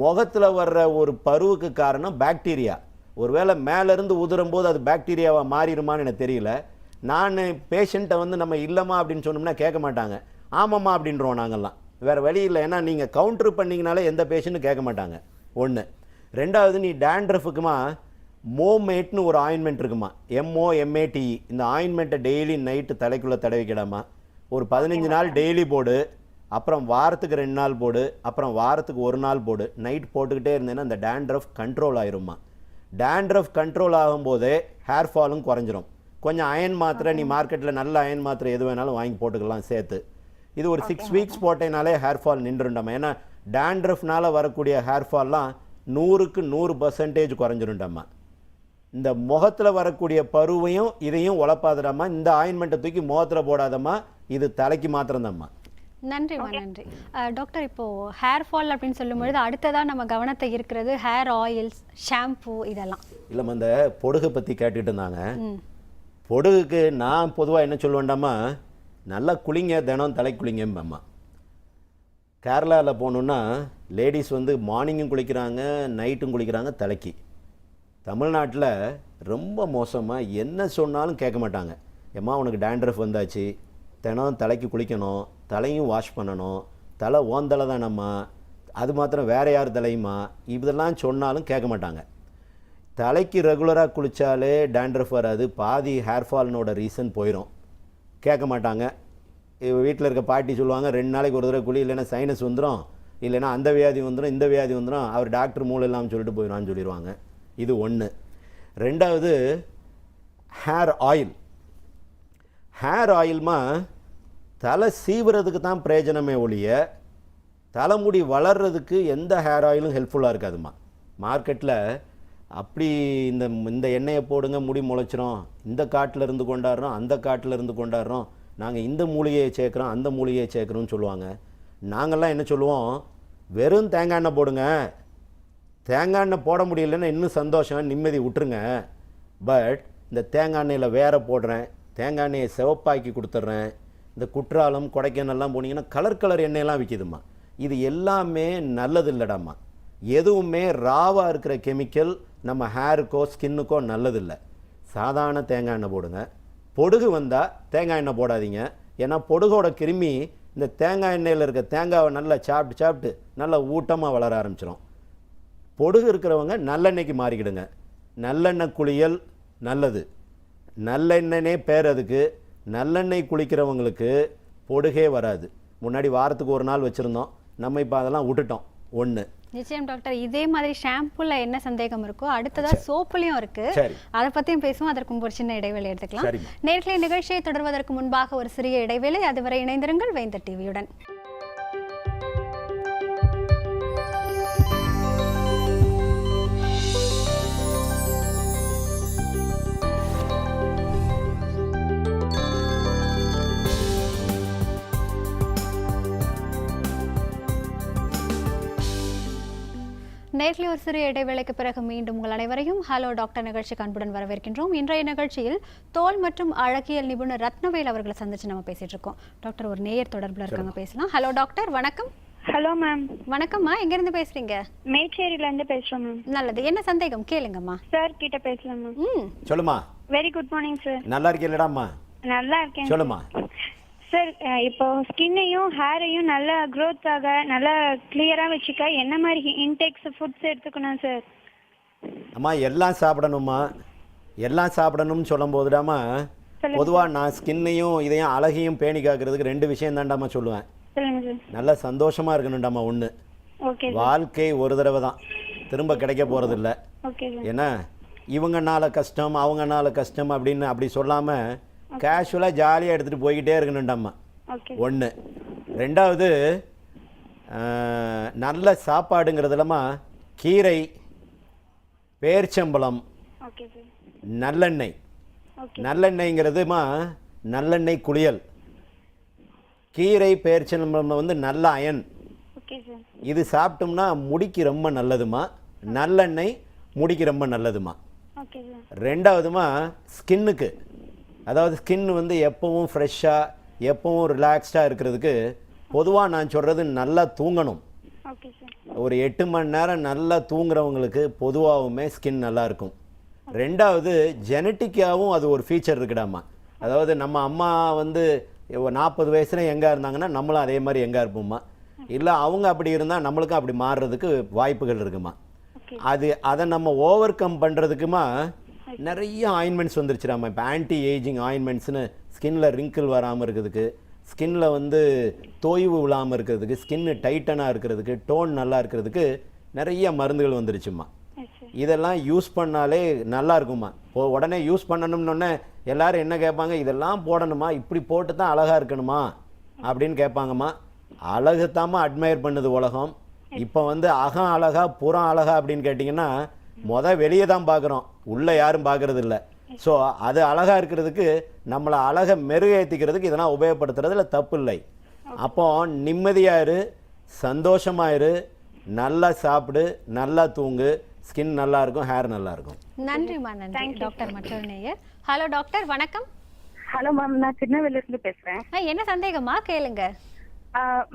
முகத்தில் வர்ற ஒரு பருவுக்கு காரணம் பாக்டீரியா. ஒருவேளை மேலேருந்து உதிரும் போது அது பாக்டீரியாவாக மாறிடுமான்னு எனக்கு தெரியல. நான் பேஷண்ட்டை வந்து நம்ம இல்லைம்மா அப்படின்னு சொன்னோம்னா கேட்க மாட்டாங்க, ஆமாம்மா அப்படின்றோம் நாங்கள்லாம். வேறு வழி இல்லை. ஏன்னா நீங்கள் கவுண்ட்ரு பண்ணிங்கனாலே எந்த பேஷண்ட்டும் கேட்க மாட்டாங்க. 1. 2வது, நீ டேண்ட்ரஃபுக்குமா மோமேட்னு ஒரு ஆயின்மெண்ட் இருக்குமா, MOMATE. இந்த ஆயின்மெண்ட்டை டெய்லி நைட்டு தலைக்குள்ளே தடவிக்கிடாமா. ஒரு 15 நாள் டெய்லி போடு, அப்புறம் வாரத்துக்கு 2 நாள் போடு, அப்புறம் வாரத்துக்கு 1 நாள் போடு. நைட் போட்டுக்கிட்டே இருந்தேன்னா அந்த டேண்ட்ரஃப் கண்ட்ரோல் ஆயிரும்மா. டேண்ட்ரஃப் கண்ட்ரோல் ஆகும்போதே ஹேர் ஃபாலும் குறைஞ்சிரும். கொஞ்சம் அயன் மாத்திரை, நீ மார்க்கெட்டில் நல்ல அயன் மாத்திரை எது வேணாலும் வாங்கி போட்டுக்கலாம் சேர்த்து. இது ஒரு 6 வீக்ஸ் போட்டேனாலே ஹேர் ஃபால் நின்றுண்டாமா. ஏன்னா டேண்ட்ரஃப்னால வரக்கூடிய ஹேர் ஃபால்லாம் 100க்கு 100% குறைஞ்சிருண்டாமா. இந்த முகத்தில் வரக்கூடிய பருவையும் இதையும் உழப்பாதடாமா. இந்த ஆயின்மெண்ட்டை தூக்கி முகத்தில் போடாதம்மா, இது தலைக்கு மாத்திரம்தாம்மா. நன்றிம்மா, நன்றி. டாக்டர், இப்போ ஹேர் ஃபால் அப்படின்னு சொல்லும்பொழுது அடுத்ததான் நம்ம கவனத்தை இருக்கிறது ஹேர் ஆயில்ஸ், ஷாம்பு இதெல்லாம். இல்லைம்மா, இந்த பொடுகை பற்றி கேட்டுட்டு இருந்தாங்க. பொடுகுக்கு நான் பொதுவாக என்ன சொல்லுவேன்டாமா, நல்லா குளிங்க, தினம் தலை குளிங்கம்மா. கேரளாவில் போகணுன்னா லேடிஸ் வந்து மார்னிங்கும் குளிக்கிறாங்க, நைட்டும் குளிக்கிறாங்க தலைக்கு. தமிழ்நாட்டில் ரொம்ப மோசமாக என்ன சொன்னாலும் கேட்க மாட்டாங்க. ஏம்மா உனக்கு டேண்ட்ரஃப் வந்தாச்சு, தினம் தலைக்கு குளிக்கணும், தலையும் வாஷ் பண்ணணும், தலை ஓந்தலை தானம்மா, அது மாத்திரம் வேறு யார் தலையுமா, இதெல்லாம் சொன்னாலும் கேட்க மாட்டாங்க. தலைக்கு ரெகுலராக குளித்தாலே டேண்ட்ரஃப் வராது, பாதி ஹேர் ஃபால்னோட ரீசன் போயிடும். கேட்க மாட்டாங்க. வீட்டில் இருக்க பாட்டி சொல்லுவாங்க, 2 நாளைக்கு ஒரு தடவை குளி, இல்லைன்னா சைனஸ் வந்துடும், இல்லைன்னா அந்த வியாதி வந்துடும், இந்த வியாதி வந்துடும், அவர் டாக்டர் மூளை இல்லாமல் சொல்லிட்டு போயிடுவான்னு சொல்லிடுவாங்க. இது 1. 2வது, ஹேர் ஆயில். ஹேர் ஆயில்மா தலை சீவுறதுக்கு தான் பிரயோஜனமே ஒழிய தலைமுடி வளர்கிறதுக்கு எந்த ஹேர் ஆயிலும் ஹெல்ப்ஃபுல்லாக இருக்காதுமா. மார்க்கெட்டில் அப்படி இந்த எண்ணெயை போடுங்க முடி முளைச்சிரும், இந்த காட்டில் இருந்து கொண்டாடுறோம், அந்த காட்டில் இருந்து கொண்டாடுறோம், நாங்கள் இந்த மூலிகையை சேர்க்குறோம், அந்த மூலிகையை சேர்க்குறோன்னு சொல்லுவாங்க. நாங்கள்லாம் என்ன சொல்லுவோம், வெறும் தேங்காய் எண்ணெய் போடுங்க, தேங்காய் எண்ணெய் போட முடியலன்னா இன்னும் சந்தோஷம், நிம்மதி விட்டுருங்க. பட் இந்த தேங்காய் எண்ணெயில் வேற போடுறேன், தேங்காய் எண்ணெயை சிவப்பாக்கி கொடுத்துட்றேன், இந்த குற்றாலம் கொடைக்கானல்லாம் போனீங்கன்னா கலர் எண்ணெயெல்லாம் விற்கிதுமா. இது எல்லாமே நல்லது இல்லைடாம்மா. எதுவுமே ராவாக இருக்கிற கெமிக்கல் நம்ம ஹேருக்கோ ஸ்கின்னுக்கோ நல்லதில்லை. சாதாரண தேங்காய் எண்ணெய் போடுங்க. பொடுகு வந்தால் தேங்காய் எண்ணெய் போடாதீங்க. ஏன்னா பொடுகோட கிருமி இந்த தேங்காய் எண்ணெயில் இருக்க தேங்காவை நல்லா சாப்பிட்டு நல்லா ஊட்டமாக வளர ஆரம்பிச்சிடும். பொடுகு இருக்கிறவங்க நல்லெண்ணெய்க்கு மாறிக்கிடுங்க. நல்லெண்ணெய் குளியல் நல்லது, நல்லெண்ணெய்னே பேர் அதுக்கு. நல்லெண்ணெய் குளிக்கிறவங்களுக்கு பொடுகே வராது. முன்னாடி வாரத்துக்கு 1 நாள் வச்சுருந்தோம், நம்ம இப்போ அதெல்லாம் விட்டுட்டோம். 1. நிச்சயம் டாக்டர், இதே மாதிரி ஷாம்புல என்ன சந்தேகம் இருக்கோ அடுத்ததா சோப்புலயும் இருக்கு, அதை பத்தியும் பேசுவோம். அதற்கு ஒரு சின்ன இடைவேளை எடுத்துக்கலாம். நேர்களை நிகழ்ச்சியை தொடர்வதற்கு முன்பாக ஒரு சிறிய இடைவேளை. அதுவரை இணைந்திருங்கள் வேந்தர் டிவியுடன். நேர்லி ஒரு சிறிய இடைவேளைக்கு பிறகு மீண்டும் உங்கள் அனைவரையும் ஹலோ டாக்டர் நிகழ்ச்சிக்கு அன்புடன் வரவேற்கின்றோம். இன்றைய நிகழ்ச்சியில் தோல் மற்றும் அழகியல் நிபுணர் ரத்னவேல் அவர்களை சந்திச்சு நம்ம பேசிட்டு இருக்கோம். டாக்டர் ஒரு நேயர் தொடர்புல இருக்காங்க, பேசலாம். ஹலோ டாக்டர், வணக்கம். Hello ma'am. வணக்கம்மா, எங்க இருந்து பேசுறீங்க? மேச்சேரியில இருந்து பேசுறோம் மேம். நல்லது, என்ன சந்தேகம் கேளுங்கம்மா. சார் கிட்ட பேசலாம் மேம். சொல்லுமா. Very good morning sir. நல்லா இருக்கீங்களாம்மா? நல்லா இருக்கேன் சொல்லுமா. சார், இப்போ ஸ்கின்னையும் ஹேரையும் நல்லா க்ரோத் ஆக நல்லா கிளியரா வச்சுக்க என்ன மாதிரி இன்டேக்ஸ் ஃபுட்ஸ் எடுத்துக்கணும் சார்? அம்மா எல்லாம் சாப்பிடணுமா? எல்லாம் சாப்பிடணும்னு சொல்லும் போதுடாமா பொதுவாக நான் ஸ்கின்னையும் இதையும் அழகையும் பேணி காக்கிறதுக்கு 2 விஷயம் தாண்டாமா சொல்லுவேன். நல்லா சந்தோஷமா இருக்கணும்டாமா. ஒன்று, வாழ்க்கை ஒரு தடவை தான், திரும்ப கிடைக்க போறது இல்லை. ஏன்னா இவங்கனால கஷ்டம் அவங்கனால கஷ்டம் அப்படின்னு அப்படி சொல்லாமல் கேஷுவலாக ஜாலியாக எடுத்துகிட்டு போய்கிட்டே இருக்கணும்டாம்மா. ஒன்று. ரெண்டாவது, நல்ல சாப்பாடுங்கிறதுலமா கீரை, பேர்ச்சம்பழம், நல்லெண்ணெய். நல்லெண்ணெய்ங்கிறதுமா நல்லெண்ணெய் குளியல். கீரை, பேர்ச்சம்பழம் வந்து நல்ல அயன். இது சாப்பிட்டோம்னா முடிக்கு ரொம்ப நல்லதுமா. நல்லெண்ணெய் முடிக்கு ரொம்ப நல்லதுமா. ரெண்டாவதுமா ஸ்கின்னுக்கு, அதாவது ஸ்கின் வந்து எப்பவும் ஃப்ரெஷ்ஷாக எப்பவும் ரிலாக்ஸ்டாக இருக்கிறதுக்கு பொதுவாக நான் சொல்கிறது நல்லா தூங்கணும். ஒரு 8 மணி நேரம் நல்லா தூங்குறவங்களுக்கு பொதுவாகவுமே ஸ்கின் நல்லாயிருக்கும். ரெண்டாவது, ஜெனட்டிக்காகவும் அது ஒரு ஃபீச்சர் இருக்குடாமா. அதாவது நம்ம அம்மா வந்து 40 வயசுல எங்கே இருந்தாங்கன்னா நம்மளும் அதே மாதிரி எங்கே இருப்போம்மா. இல்லை அவங்க அப்படி இருந்தால் நம்மளுக்கும் அப்படி மாறுறதுக்கு வாய்ப்புகள் இருக்குமா. அதை நம்ம ஓவர் கம் பண்ணுறதுக்குமா நிறைய ஆயின்மெண்ட்ஸ் வந்துருச்சுடாமா. இப்போ ஆன்டி ஏஜிங் ஆயின்மெண்ட்ஸ்னு ஸ்கின்ல ரிங்கிள் வராமல் இருக்கிறதுக்கு, ஸ்கின்ல வந்து தோய்வு விழாமல் இருக்கிறதுக்கு, ஸ்கின்னு டைட்டனாக இருக்கிறதுக்கு, டோன் நல்லா இருக்கிறதுக்கு நிறைய மருந்துகள் வந்துருச்சுமா. இதெல்லாம் யூஸ் பண்ணாலே நல்லா இருக்குமா. உடனே யூஸ் பண்ணணும்னு எல்லாரும் என்ன கேட்பாங்க, இதெல்லாம் போடணுமா, இப்படி போட்டு தான் அழகாக இருக்கணுமா அப்படின்னு கேட்பாங்கம்மா. அழகுத்தாம்மா அட்மையர் பண்ணுது உலகம். இப்போ வந்து அகம் அழகா புறம் அழகா அப்படின்னு கேட்டிங்கன்னா வெளியே தான் பார்க்குறோம், உள்ளே யாரும் பார்க்கறது இல்லை. ஸோ அது அழகாக இருக்கிறதுக்கு நம்மளை அழகை மெருகேற்றிக்கிறதுக்கு இதெல்லாம் உபயோகப்படுத்துறதுல தப்பு இல்லை. அப்போ நிம்மதியாயிரு, சந்தோஷமாயிரு, நல்லா சாப்பிடு, நல்லா தூங்கு, ஸ்கின் நல்லா இருக்கும், ஹேர் நல்லா இருக்கும். நன்றிமா, நன்றி. டாக்டர் மற்றொரு நேயர். ஹலோ டாக்டர், வணக்கம். ஹலோ மேம், நான் திருநெல்வேலியிலிருந்து பேசுறேன். என்ன சந்தேகமா கேளுங்க.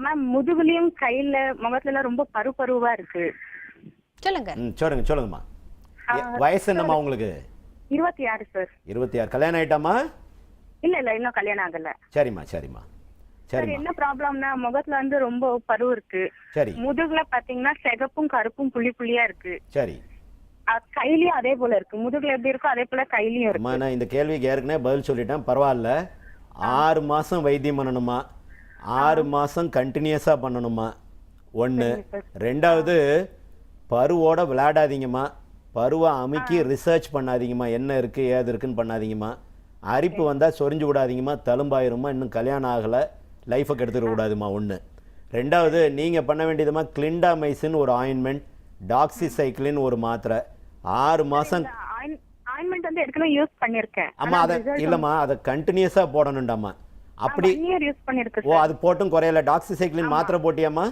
மேம், முதுகுலையும் கையில முகத்துல ரொம்ப பருவா இருக்கு. சொல்லுங்க. சொல்லுங்கம்மா. வயசு என்னம்மா உங்களுக்கு? 26 சார். 26. கல்யாணம் ஆயிட்டாமா? இல்ல இன்னும் கல்யாணம் ஆகல. சரிம்மா. என்ன ப்ராப்ளம்னா முகத்துல வந்து ரொம்ப பருவு இருக்கு. சரி. முதுகுல பாத்தீங்கன்னா சிகப்பும் கருப்பும் புள்ளியா இருக்கு. சரி. கையிலயும் அதே போல இருக்கு. முதுகுல எப்படி இருக்கோ அதே போல கையிலயும் இருக்கு. நான் இந்த கேள்விக்கு ஏற்கனவே பதில் சொல்லிட்டேன், பரவாயில்ல. 6 மாசம் வைத்தியம் பண்ணணுமா, 6 மாசம் கண்டினியூஸா பண்ணணுமா. ஒன்று. ரெண்டாவது, பருவோட விளையாடாதீங்கம்மா. பருவை அமுக்கி ரிசர்ச் பண்ணாதீங்கம்மா, என்ன இருக்கு ஏது இருக்குன்னு பண்ணாதீங்கம்மா. அரிப்பு வந்தால் சொரிஞ்சு விடாதீங்கம்மா, தழும்பாயிருமா, இன்னும் கல்யாணம் ஆகலை, லைஃபை கெடுத்துட கூடாதுமா. ஒன்று. ரெண்டாவது, நீங்கள் பண்ண வேண்டியதுமா கிளிண்டாமைசின் ஒரு ஆயின்மெண்ட், டாக்ஸிசைக்ளின் ஒரு மாத்திரை. 6 மாதம் ஆயின்மெண்ட் வந்து ஏற்கனவே யூஸ் பண்ணிருக்கேன். ஆமா, அதை இல்லைம்மா, அதை கண்டினியூஸா போடணும்டாமா. அப்படி யூஸ் பண்ணிருக்கேன். ஓ, அது போட்டும் குறையல. டாக்ஸிசைக்ளின் மாத்திரை போட்டியாமா?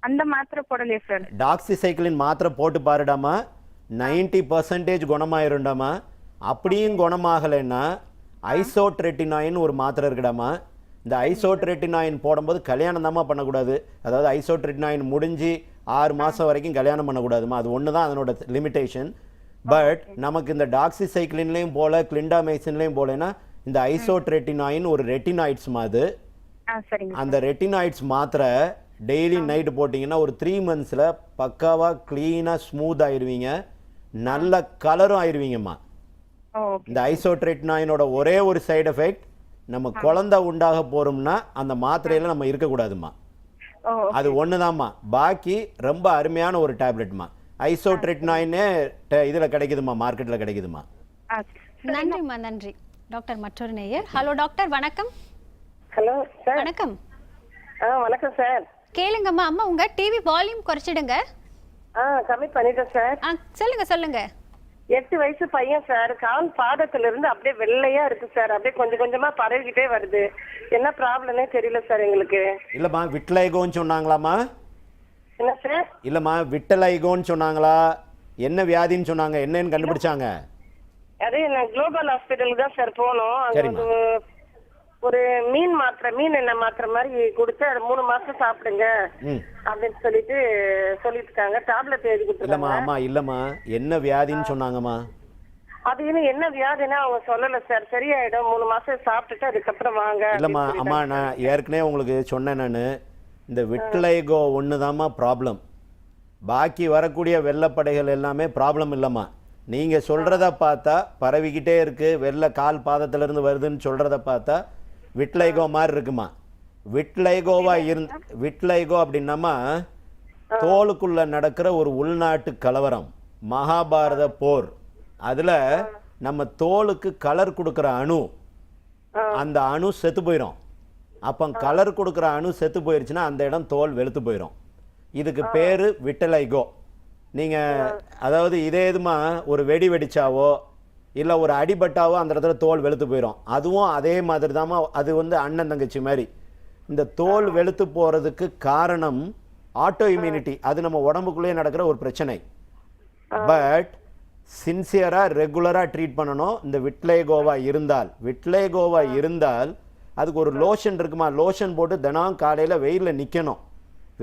அந்த மாத்திரை போடலையே சார். டாக்ஸிசைக்ளின் மாத்திரை போட்டு பாருடாமா, 90% குணமாயிருண்டாமா. அப்படியும் குணமாகலைன்னா ஐசோட்ரெட்டினாயின் ஒரு மாத்திரை இருக்குடாமா. இந்த ஐசோட்ரெட்டினாயின் போடும்போது கல்யாணம் தாம்மா பண்ணக்கூடாது. அதாவது ஐசோட்ரெட்டினாயின் முடிஞ்சு 6 மாதம் வரைக்கும் கல்யாணம் பண்ணக்கூடாதுமா. அது ஒன்று தான் அதனோட லிமிட்டேஷன். பட் நமக்கு இந்த டாக்ஸிசைக்ளின்லேயும் போல கிளிண்டாமைசின்லேயும் போலன்னா இந்த ஐசோட்ரெட்டினாயின் ஒரு ரெட்டினாய்ட்ஸ் மாதிரி. அந்த ரெட்டினாய்ட்ஸ் மாத்திரை டெய்லி நைட்டு போட்டிங்கன்னா ஒரு 3 monthsல பக்காவாக க்ளீனாக ஸ்மூத் ஆயிடுவீங்க, நல்ல கலரும் ஆயிடுவீங்கம்மா. இந்த ஐசோட்ரெட்டினாயினோட ஒரே ஒரு சைடு எஃபெக்ட், நம்ம குழந்தை உண்டாக போறோம்னா அந்த மாத்திரையில நம்ம இருக்கக்கூடாதுமா. அது ஒண்ணுதாம்மா. பாக்கி ரொம்ப அருமையான ஒரு டேப்லெட்மா. ஐசோட்ரெட்டினாயினே இதுல கிடைக்குதுமா, மார்க்கெட்ல கிடைக்குதுமா. நன்றிம்மா, நன்றி. டாக்டர் மற்றொரு நேயர். ஹலோ டாக்டர், வணக்கம். Hello sir. வணக்கம். வணக்கம் சார். கேளுங்கம்மா. அம்மா உங்க டிவி வால்யூம் குறைச்சிடுங்க. கம்மி பண்ணிட்டேன் சார். சொல்லுங்க. 8 வயசு பையன் சார். கால் பாதத்துல இருந்து அப்படியே வெள்ளையா இருக்கு சார். அப்படியே கொஞ்சம் கொஞ்சமா பரவிக்கிட்டே வருது. என்ன ப்ராப்ளம்னே தெரியல சார் எங்களுக்கு. இல்லம்மா, விட்லைகோன்னு சொன்னாங்களாமா? என்ன சார்? இல்லைம்மா, விட்டலைகோன்னு சொன்னாங்களா, என்ன வியாதின்னு சொன்னாங்க, என்னன்னு கண்டுபிடிச்சாங்க? அது நான் குளோபல் ஹாஸ்பிட்டலுக்கு தான் சார் போனோம். அங்க சரிம்மா. வந்து ஒரு மீன் எண்ணெய் மாத்திரை மாதிரி கொடுத்து அது 3 மாசம் சாப்பிடுங்க அப்படின்னு சொல்லிட்டுருக்காங்க. டேப்லெட் எழுதி இல்லைம்மா, கொடுத்துருக்காங்க. அம்மா இல்லைம்மா, என்ன வியாதின்னு சொன்னாங்கம்மா? அது இன்னும் என்ன வியாதினா அவங்க சொல்லல சார். சரியாயிடும், 3 மாசம் சாப்பிட்டுட்டு அதுக்கப்புறம் வாங்க. இல்லைம்மா, அம்மா நான் ஏற்கனவே உங்களுக்கு சொன்னேன், நான் இந்த விட்டலைகோ ஒன்று தாம்மா ப்ராப்ளம். பாக்கி வரக்கூடிய வெள்ளப்படைகள் எல்லாமே ப்ராப்ளம் இல்லைம்மா. நீங்கள் சொல்கிறத பார்த்தா பரவிக்கிட்டே இருக்குது, வெள்ளை கால் பாதத்திலேருந்து வருதுன்னு சொல்கிறத பார்த்தா விட்லைகோ மாதிரி இருக்குமா. விட்லைகோ அப்படின்னாமா தோலுக்குள்ள நடக்கிற ஒரு உள்நாட்டு கலவரம், மகாபாரத போர். அதில் நம்ம தோலுக்கு கலர் கொடுக்குற அணு, அந்த அணு செத்து போயிடும். அப்போ கலர் கொடுக்குற அணு செத்து போயிடுச்சுன்னா அந்த இடம் தோல் வெளுத்து போயிடும். இதுக்கு பேர் விட்டலைகோ. நீங்கள் அதாவது இதே இதுமா ஒரு வெடி வெடிச்சாவோ இல்லை ஒரு அடிபட்டாவோ அந்த இடத்துல தோல் வெளுத்து போயிடும். அதுவும் அதே மாதிரி தாம்மா, அது வந்து அண்ணன் தங்கச்சி மாதிரி. இந்த தோல் வெளுத்து போகிறதுக்கு காரணம் ஆட்டோ இம்யூனிட்டி, அது நம்ம உடம்புக்குள்ளேயே நடக்கிற ஒரு பிரச்சனை. பட் சின்சியராக ரெகுலராக ட்ரீட் பண்ணணும். இந்த விட்லைகோவா இருந்தால் அதுக்கு ஒரு லோஷன் இருக்குமா, லோஷன் போட்டு தினம் காலையில் வெயிலில் நிற்கணும்.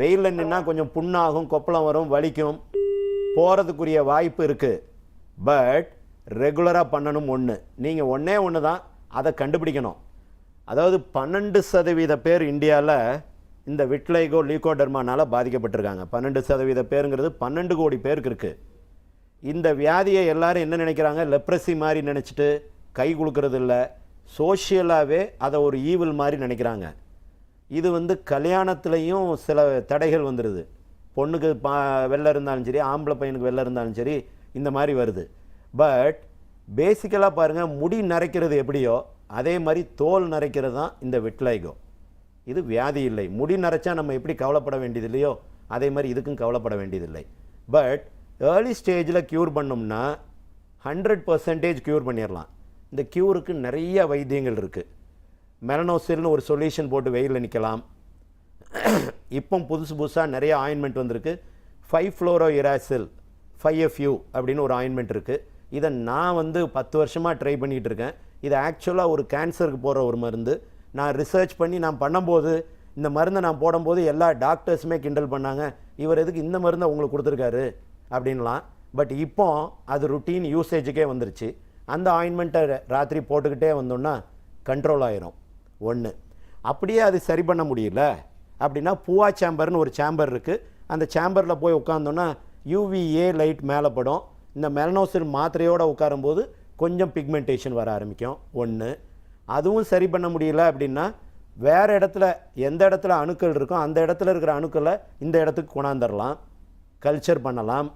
வெயிலில் நின்னா கொஞ்சம் புண்ணாகும், கொப்பளம் வரும், வலிக்கும், போகிறதுக்குரிய வாய்ப்பு இருக்குது. பட் ரெகுலராக பண்ணணும். நீங்கள் ஒன்று தான் அதை கண்டுபிடிக்கணும். அதாவது 12% பேர் இந்தியாவில் இந்த விட்லைகோ லியூகோடெர்மானால பாதிக்கப்பட்டிருக்காங்க. 12% பேருங்கிறது 12 கோடி பேருக்கு இருக்குது. இந்த வியாதியை எல்லாரும் என்ன நினைக்கிறாங்க, லெப்ரசி மாதிரி நினச்சிட்டு கை கொடுக்கறது இல்லை, சோஷியலாகவே அதை ஒரு ஈவில் மாதிரி நினைக்கிறாங்க. இது வந்து கல்யாணத்துலேயும் சில தடைகள் வந்துடுது. பொண்ணுக்கு வெள்ளை இருந்தாலும் சரி, ஆம்பளை பையனுக்கு வெள்ளை இருந்தாலும் சரி, இந்த மாதிரி வருது. பட் பேசிக்கலாக பாருங்கள், முடி நரைக்கிறது எப்படியோ அதே மாதிரி தோல் நரைக்கிறது தான் இந்த விட்லைகோ. இது வியாதி இல்லை. முடி நரைச்சா நம்ம எப்படி கவலைப்பட வேண்டியது இல்லையோ அதே மாதிரி இதுக்கும் கவலைப்பட வேண்டியதில்லை. பட் ஏர்லி ஸ்டேஜில் க்யூர் பண்ணோம்னா 100% க்யூர் பண்ணிடலாம். இந்த க்யூருக்கு நிறைய வைத்தியங்கள் இருக்குது. மெலனோசில்னு ஒரு சொல்யூஷன் போட்டு வெயிலில் நிற்கலாம். இப்போ புதுசாக நிறைய ஆயின்மெண்ட் வந்திருக்கு. 5-ஃப்ளோரோஇராசில் 5FU அப்படின்னு ஒரு ஆயின்மெண்ட் இருக்குது. இதை நான் வந்து 10 வருஷமாக ட்ரை பண்ணிகிட்டு இருக்கேன். இது ஆக்சுவலாக ஒரு கேன்சருக்கு போகிற ஒரு மருந்து. நான் ரிசர்ச் பண்ணி நான் பண்ணும்போது, இந்த மருந்தை நான் போடும்போது எல்லா டாக்டர்ஸுமே கிண்டல் பண்ணாங்க, இவர் எதுக்கு இந்த மருந்தை உங்களுக்கு கொடுத்துருக்காரு அப்படின்லாம். பட் இப்போ அது ருட்டீன் யூசேஜுக்கே வந்துருச்சு. அந்த ஆயின்மெண்ட்டை ராத்திரி போட்டுக்கிட்டே வந்தோன்னா கண்ட்ரோல் ஆயிரும். அப்படியே அது சரி பண்ண முடியல அப்படின்னா பூவா சேம்பர்னு ஒரு சேம்பர் இருக்குது. அந்த சேம்பரில் போய் உட்காந்தோன்னா UVA லைட் மேலே படும். இந்த மெலனோசில் மாத்திரையோடு உட்காரும்போது கொஞ்சம் பிக்மெண்டேஷன் வர ஆரம்பிக்கும். அதுவும் சரி பண்ண முடியல அப்படின்னா வேறு இடத்துல எந்த இடத்துல அணுக்கள் இருக்கோ அந்த இடத்துல இருக்கிற அணுக்களை இந்த இடத்துக்கு கொண்டாந்துடலாம், கல்ச்சர் பண்ணலாம்,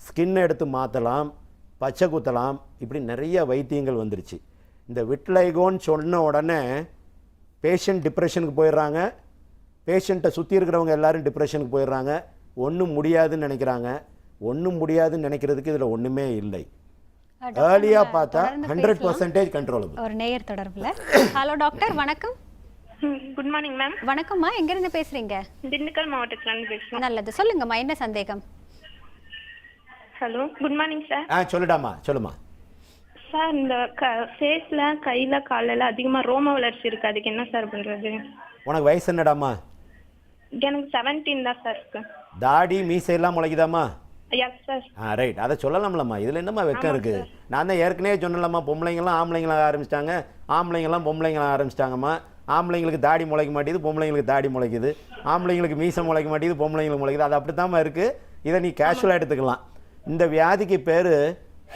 ஸ்கின் எடுத்து மாற்றலாம், பச்சை குத்தலாம். இப்படி நிறைய வைத்தியங்கள் வந்துருச்சு. இந்த விட்லைகோன்னு சொன்ன உடனே பேஷண்ட் டிப்ரெஷனுக்கு போயிடுறாங்க. பேஷண்ட்டை சுற்றி இருக்கிறவங்க எல்லாரும் டிப்ரெஷனுக்கு போயிடுறாங்க. ஒன்றும் முடியாதுன்னு நினைக்கிறாங்க. ஒன்றும் முடியாதுன்னு நினைக்கிறதுக்கு இதில் ஒன்றுமே இல்லை. ஏர்லியாக பார்த்தா 100% கண்ட்ரோலபிள். ஒரு நேயர் தொடர்பில். ஹலோ டாக்டர், வணக்கம். Good morning ma'am. வணக்கம்மா, எங்கேருந்து பேசுகிறீங்க? திண்டுக்கல் மாவட்டத்துலேருந்து பேசுகிறோம். நல்லது, சொல்லுங்கம்மா, என்ன சந்தேகம்? Hello, good morning sir. சொல்லுடாமா, சொல்லுமா. சார், இந்த ஃபேஸில் கையில் காலில் அதிகமாக ரோம வளர்ச்சி இருக்குது, அதுக்கு என்ன சார் பண்ணுறது? உனக்கு வயசு என்னடாமா? எனக்கு 17 தான் சார் இருக்கு. தாடி மீசையெல்லாம் முளைக்குதாம்மா? Yes sir. ரைட், அதை சொல்லலாம்லம்மா. இதில் என்னம்மா வெக்கம் இருக்குது? நான் தான் ஏற்கனவே சொன்னலாம்மா, பொம்பளைங்களாம் ஆம்பளைங்களாம் ஆரம்பிச்சிட்டாங்க, ஆம்பளைங்களாம் பொம்பளைங்களாம் ஆரம்பிச்சிட்டாங்கம்மா. ஆம்பளைங்களுக்கு தாடி முளைக்க மாட்டேது, பொம்பளைங்களுக்கு தாடி முளைக்குது. ஆம்பளைங்களுக்கு மீசை முளைக்க மாட்டேது, பொம்பளைங்களுக்கு முளைக்குது. அது அப்படி தாம்மா இருக்குது. இதை நீ கேஷுவலாக எடுத்துக்கலாம். இந்த வியாதிக்கு பேர்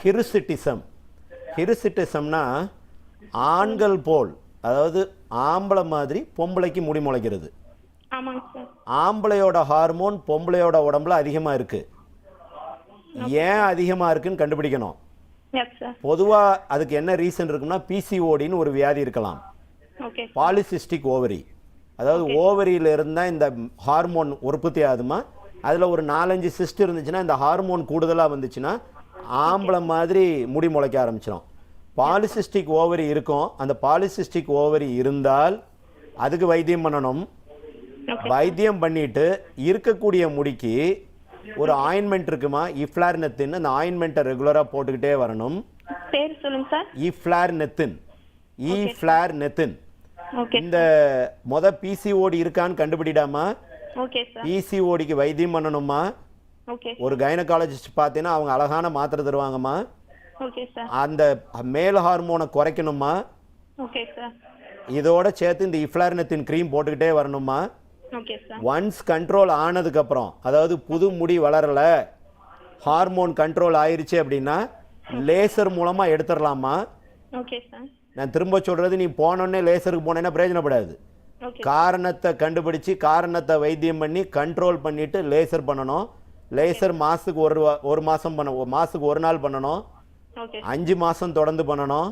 ஹிருசிட்டிசம். ஹிருசிட்டிசம்னா ஆண்கள் போல், அதாவது ஆம்பளை மாதிரி பொம்பளைக்கு முடி முளைக்கிறது. ஆம்பளையோட ஹார்மோன் பொம்பளையோட உடம்புல அதிகமாக இருக்குது. ஏன் அதிகமாக இருக்குன்னு கண்டுபிடிக்கணும். பொதுவாக அதுக்கு என்ன ரீசன் இருக்குன்னா PCODன்னு ஒரு வியாதி இருக்கலாம், பாலிசிஸ்டிக் ஓவரி. அதாவது ஓவரியில் இருந்தால் இந்த ஹார்மோன் உற்பத்தி ஆகுதுமா. அதில் ஒரு 4-5 சிஸ்ட் இருந்துச்சுன்னா இந்த ஹார்மோன் கூடுதலாக வந்துச்சுன்னா ஆம்பளை மாதிரி முடி முளைக்க ஆரம்பிச்சிடும். பாலிசிஸ்டிக் ஓவரி இருக்கும். அந்த பாலிசிஸ்டிக் ஓவரி இருந்தால் அதுக்கு வைத்தியம் பண்ணணும். வைத்தியம் பண்ணிட்டு இருக்கக்கூடிய முடிக்கு ஒரு ஆயின்மெண்ட் இருக்குமா, இஃப்ளார்னெத்தின். அந்த ஆயின்மெண்ட்டை ரெகுலராக போட்டுக்கிட்டே வரணும். பேர் சொல்லுங்க சார். இஃப்ளார்னெத்தின். இந்த பிசிஓடி இருக்கான்னு கண்டுபிடிடாமா. பிசிஓடிக்கு வைத்தியம் பண்ணணுமா. ஒரு கைனகாலஜிஸ்ட் பார்த்தீங்கன்னா அவங்க அழகான மாத்திரை தருவாங்கம்மா. அந்த மேல் ஹார்மோனை குறைக்கணுமா. இதோட சேர்த்து இந்த இஃப்ளார்னெத்தின் க்ரீம் போட்டுக்கிட்டே வரணுமா. ஒன்ஸ் கண்ட்ரோல் ஆனதுக்கு அப்புறம், அதாவது புது முடி வளரல, ஹார்மோன் கண்ட்ரோல் ஆயிருச்சு அப்படின்னா லேசர் மூலமா எடுத்துடலாமா. நான் திரும்ப சொல்றது, நீ போனோடனே லேசருக்கு போனேன்னா பிரயோஜனப்படாது. காரணத்தை கண்டுபிடிச்சு காரணத்தை வைத்தியம் பண்ணி கண்ட்ரோல் பண்ணிட்டு லேசர் பண்ணணும். லேசர் மாசத்துக்கு ஒரு மாசம் மாசத்துக்கு ஒரு நாள் பண்ணணும். 5 மாசம் தொடர்ந்து பண்ணணும்.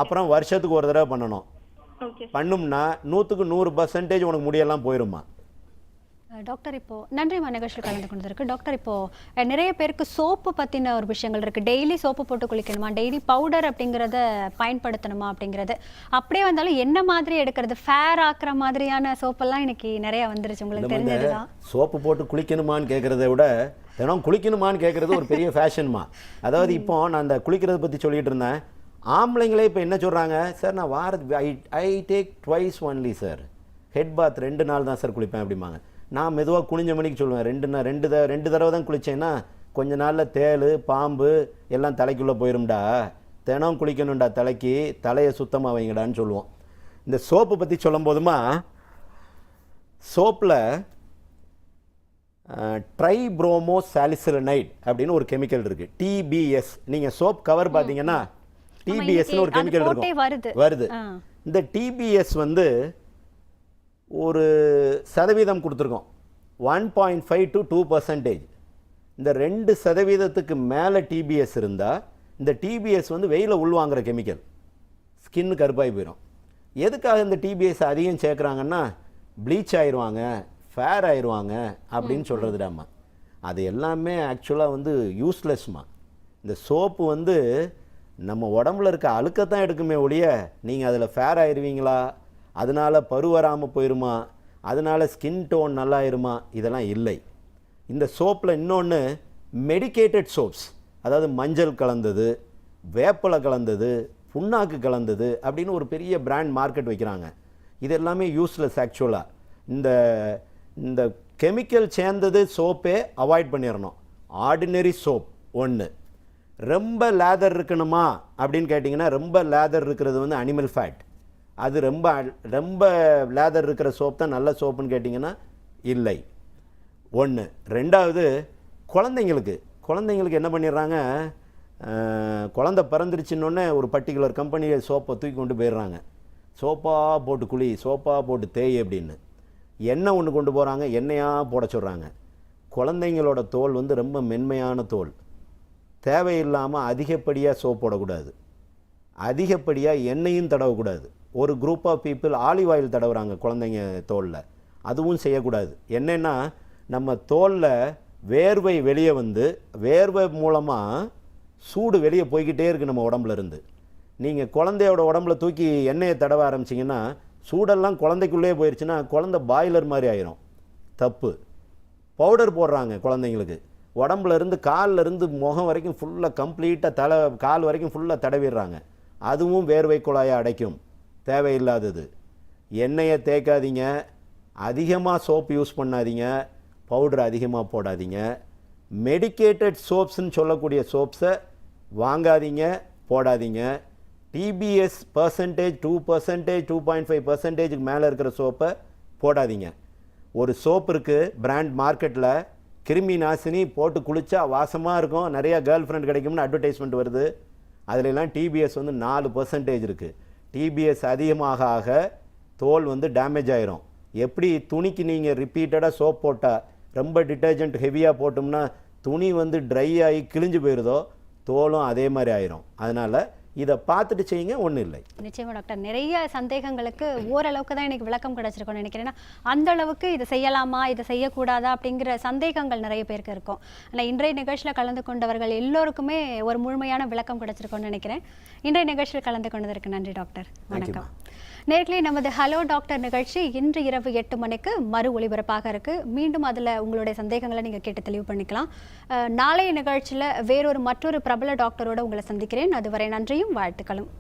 அப்புறம் வருஷத்துக்கு ஒரு தடவை பண்ணணும். பண்ணும்னா 100% உனக்கு முடியெல்லாம் போயிருமா. டாக்டர் இப்போ நன்றிமா நிகழ்ச்சியில் கலந்து கொண்டிருக்கு. டாக்டர் இப்போ நிறைய பேருக்கு சோப்பு பற்றின ஒரு விஷயங்கள் இருக்குது. டெய்லி சோப்பு போட்டு குளிக்கணுமா, டெய்லி பவுடர் அப்படிங்கிறத பயன்படுத்தணுமா அப்படிங்கிறது. அப்படியே வந்தாலும் என்ன மாதிரி எடுக்கிறது, ஃபேர் ஆக்குற மாதிரியான சோப்பெல்லாம் இன்னைக்கு நிறைய வந்துருச்சு, உங்களுக்கு தெரிஞ்சதுதான். சோப்பு போட்டு குளிக்கணுமான்னு கேட்குறத விட தினம் குளிக்கணுமான்னு கேட்குறது ஒரு பெரிய ஃபேஷன்மா. அதாவது இப்போ நான் அந்த குளிக்கிறத பற்றி சொல்லிட்டு இருந்தேன். ஆம்பளைங்களே இப்போ என்ன சொல்கிறாங்க, சார் நான் I take twice only sir, head பாத் 2 நாள் தான் சார் குளிப்பேன் அப்படிம்பாங்க. நான் மெதுவாக குளிஞ்ச மணிக்கு சொல்லுவேன், ரெண்டு தடவை தான் குளித்தேன்னா கொஞ்ச நாளில் தேள் பாம்பு எல்லாம் தலைக்குள்ளே போயிரும்டா, தினம் குளிக்கணும்டா, தலையை சுத்தமாக வைங்கடான்னு சொல்லுவோம். இந்த சோப்பு பற்றி சொல்லும் போதுமா, சோப்பில் ட்ரைப்ரோமோ சாலிசிலினைட் அப்படின்னு ஒரு கெமிக்கல் இருக்குது, டிபிஎஸ். நீங்கள் சோப் கவர் பார்த்தீங்கன்னா டிபிஎஸ்னு ஒரு கெமிக்கல் இருக்கும், வருது. இந்த டிபிஎஸ் வந்து ஒரு சதவீதம் கொடுத்துருக்கோம், 1.5 to 2%. இந்த 2% மேலே டிபிஎஸ் இருந்தால், இந்த டிபிஎஸ் வந்து வெயில உள்வாங்கிற கெமிக்கல், ஸ்கின்னு கருப்பாகி போயிடும். எதுக்காக இந்த டிபிஎஸ் அதிகம் சேர்க்குறாங்கன்னா, ப்ளீச் ஆயிடுவாங்க, ஃபேர் ஆயிடுவாங்க அப்படின்னு சொல்கிறதுடாம்மா. அது எல்லாமே ஆக்சுவலாக வந்து யூஸ்லெஸ்மா. இந்த சோப்பு வந்து நம்ம உடம்புல இருக்க அழுக்கத்தான் எடுக்குமே ஒழிய, நீங்கள் அதில் ஃபேர் ஆயிடுவீங்களா, அதனால் பரு வராமல் போயிருமா, அதனால் ஸ்கின் டோன் நல்லாயிருமா, இதெல்லாம் இல்லை. இந்த சோப்பில் இன்னொன்று மெடிக்கேட்டட் சோப்ஸ், அதாவது மஞ்சள் கலந்தது, வேப்பலை கலந்தது, புண்ணாக்கு கலந்தது அப்படின்னு ஒரு பெரிய பிராண்ட் மார்க்கெட் வைக்கிறாங்க. இது எல்லாமே யூஸ்லெஸ் ஆக்சுவலாக. இந்த கெமிக்கல் சேர்ந்தது சோப்பே அவாய்ட் பண்ணிடணும். ஆர்டினரி சோப் ஒன்று. ரொம்ப லேதர் இருக்கணுமா அப்படின்னு கேட்டிங்கன்னா, ரொம்ப லேதர் இருக்கிறது வந்து அனிமல் ஃபேட். அது ரொம்ப லேதர் இருக்கிற சோப் தான் நல்ல சோப்புன்னு கேட்டிங்கன்னா இல்லை. ஒன்று. ரெண்டாவது, குழந்தைங்களுக்கு என்ன பண்ணிடுறாங்க, குழந்தை பிறந்துருச்சுன்னொன்னே ஒரு பர்டிகுலர் கம்பெனியை சோப்பை தூக்கி கொண்டு போயிடுறாங்க. சோப்பாக போட்டு குளி, சோப்பாக போட்டு தேய் அப்படின்னு. எண்ணெய் ஒன்று கொண்டு போகிறாங்க, எண்ணெயாக போட சொல்கிறாங்க. குழந்தைங்களோட தோல் வந்து ரொம்ப மென்மையான தோல். தேவையில்லாமல் அதிகப்படியாக சோப் போடக்கூடாது, அதிகப்படியாக எண்ணெயும் தடவக்கூடாது. ஒரு group of people olive oil தடவுறாங்க குழந்தைங்க தோலில், அதுவும் செய்யக்கூடாது. என்னென்னா, நம்ம தோலில் வேர்வை வெளியே வந்து வேர்வை மூலமாக சூடு வெளியே போய்கிட்டே இருக்குது நம்ம உடம்புல இருந்து. நீங்கள் குழந்தையோட உடம்புல தூக்கி எண்ணெயை தடவ ஆரம்பிச்சிங்கன்னா, சூடெல்லாம் குழந்தைக்குள்ளே போயிடுச்சுன்னா குழந்தை பாய்லர் மாதிரி ஆயிரும். தப்பு. பவுடர் போடுறாங்க குழந்தைங்களுக்கு, உடம்புல இருந்து காலில் இருந்து முகம் வரைக்கும் ஃபுல்லாக கம்ப்ளீட்டாக கால் வரைக்கும் ஃபுல்லாக தடவிடுறாங்க. அதுவும் வேர்வை குழாயை அடைக்கும், தேவையில்லாதது. எண்ணெயை தேய்க்காதீங்க, அதிகமாக சோப் யூஸ் பண்ணாதீங்க, பவுடர் அதிகமாக போடாதீங்க. மெடிக்கேட்டட் சோப்ஸ்ன்னு சொல்லக்கூடிய சோப்ஸை வாங்காதீங்க, போடாதீங்க. டிபிஎஸ் பர்சன்டேஜ் 2%, 2.5% மேலே இருக்கிற சோப்பை போடாதீங்க. ஒரு சோப் இருக்குது பிராண்ட் மார்க்கெட்டில், கிருமி நாசினி போட்டு குளித்தா வாசமாக இருக்கும், நிறையா கேர்ள் ஃப்ரெண்ட் கிடைக்கும்னு அட்வர்டைஸ்மெண்ட் வருது. அதிலெல்லாம் டிபிஎஸ் வந்து 4% இருக்குது. டிபிஎஸ் அதிகமாக ஆக தோல் வந்து டேமேஜ் ஆயிரும். எப்படி துணிக்கு நீங்கள் ரிப்பீட்டடாக சோப் போட்டால், ரொம்ப டிட்டர்ஜென்ட் ஹெவியாக போட்டோம்னா துணி வந்து ட்ரை ஆகி கிழிஞ்சு போயிடுதோ, தோலும் அதே மாதிரி ஆயிரும். அதனால் இதை பார்த்துட்டு செய்யுங்க, ஒன்றும் இல்லை. நிச்சயமா டாக்டர், நிறைய சந்தேகங்களுக்கு ஓரளவுக்கு தான் எனக்கு விளக்கம் கிடைச்சிருக்கும்னு நினைக்கிறேன். அந்த அளவுக்கு இதை செய்யலாமா, இதை செய்யக்கூடாதா அப்படிங்கிற சந்தேகங்கள் நிறைய பேருக்கு இருக்கும். ஆனால் இன்றைய நிகழ்ச்சியில் கலந்து கொண்டவர்கள் எல்லோருக்குமே ஒரு முழுமையான விளக்கம் கிடைச்சிருக்கும்னு நினைக்கிறேன். இன்றைய நிகழ்ச்சியில் கலந்து கொண்டதற்கு நன்றி டாக்டர். வணக்கம். நேர்களே, நமது ஹலோ டாக்டர் நிகழ்ச்சி இன்று இரவு 8 மணிக்கு மறு ஒளிபரப்பாக இருக்கு. மீண்டும் அதில் உங்களுடைய சந்தேகங்களை நீங்கள் கேட்டு தெளிவு பண்ணிக்கலாம். நாளைய நிகழ்ச்சியில் மற்றொரு பிரபல டாக்டரோட உங்களை சந்திக்கிறேன். அதுவரை நன்றியும் வாழ்த்துக்களும்.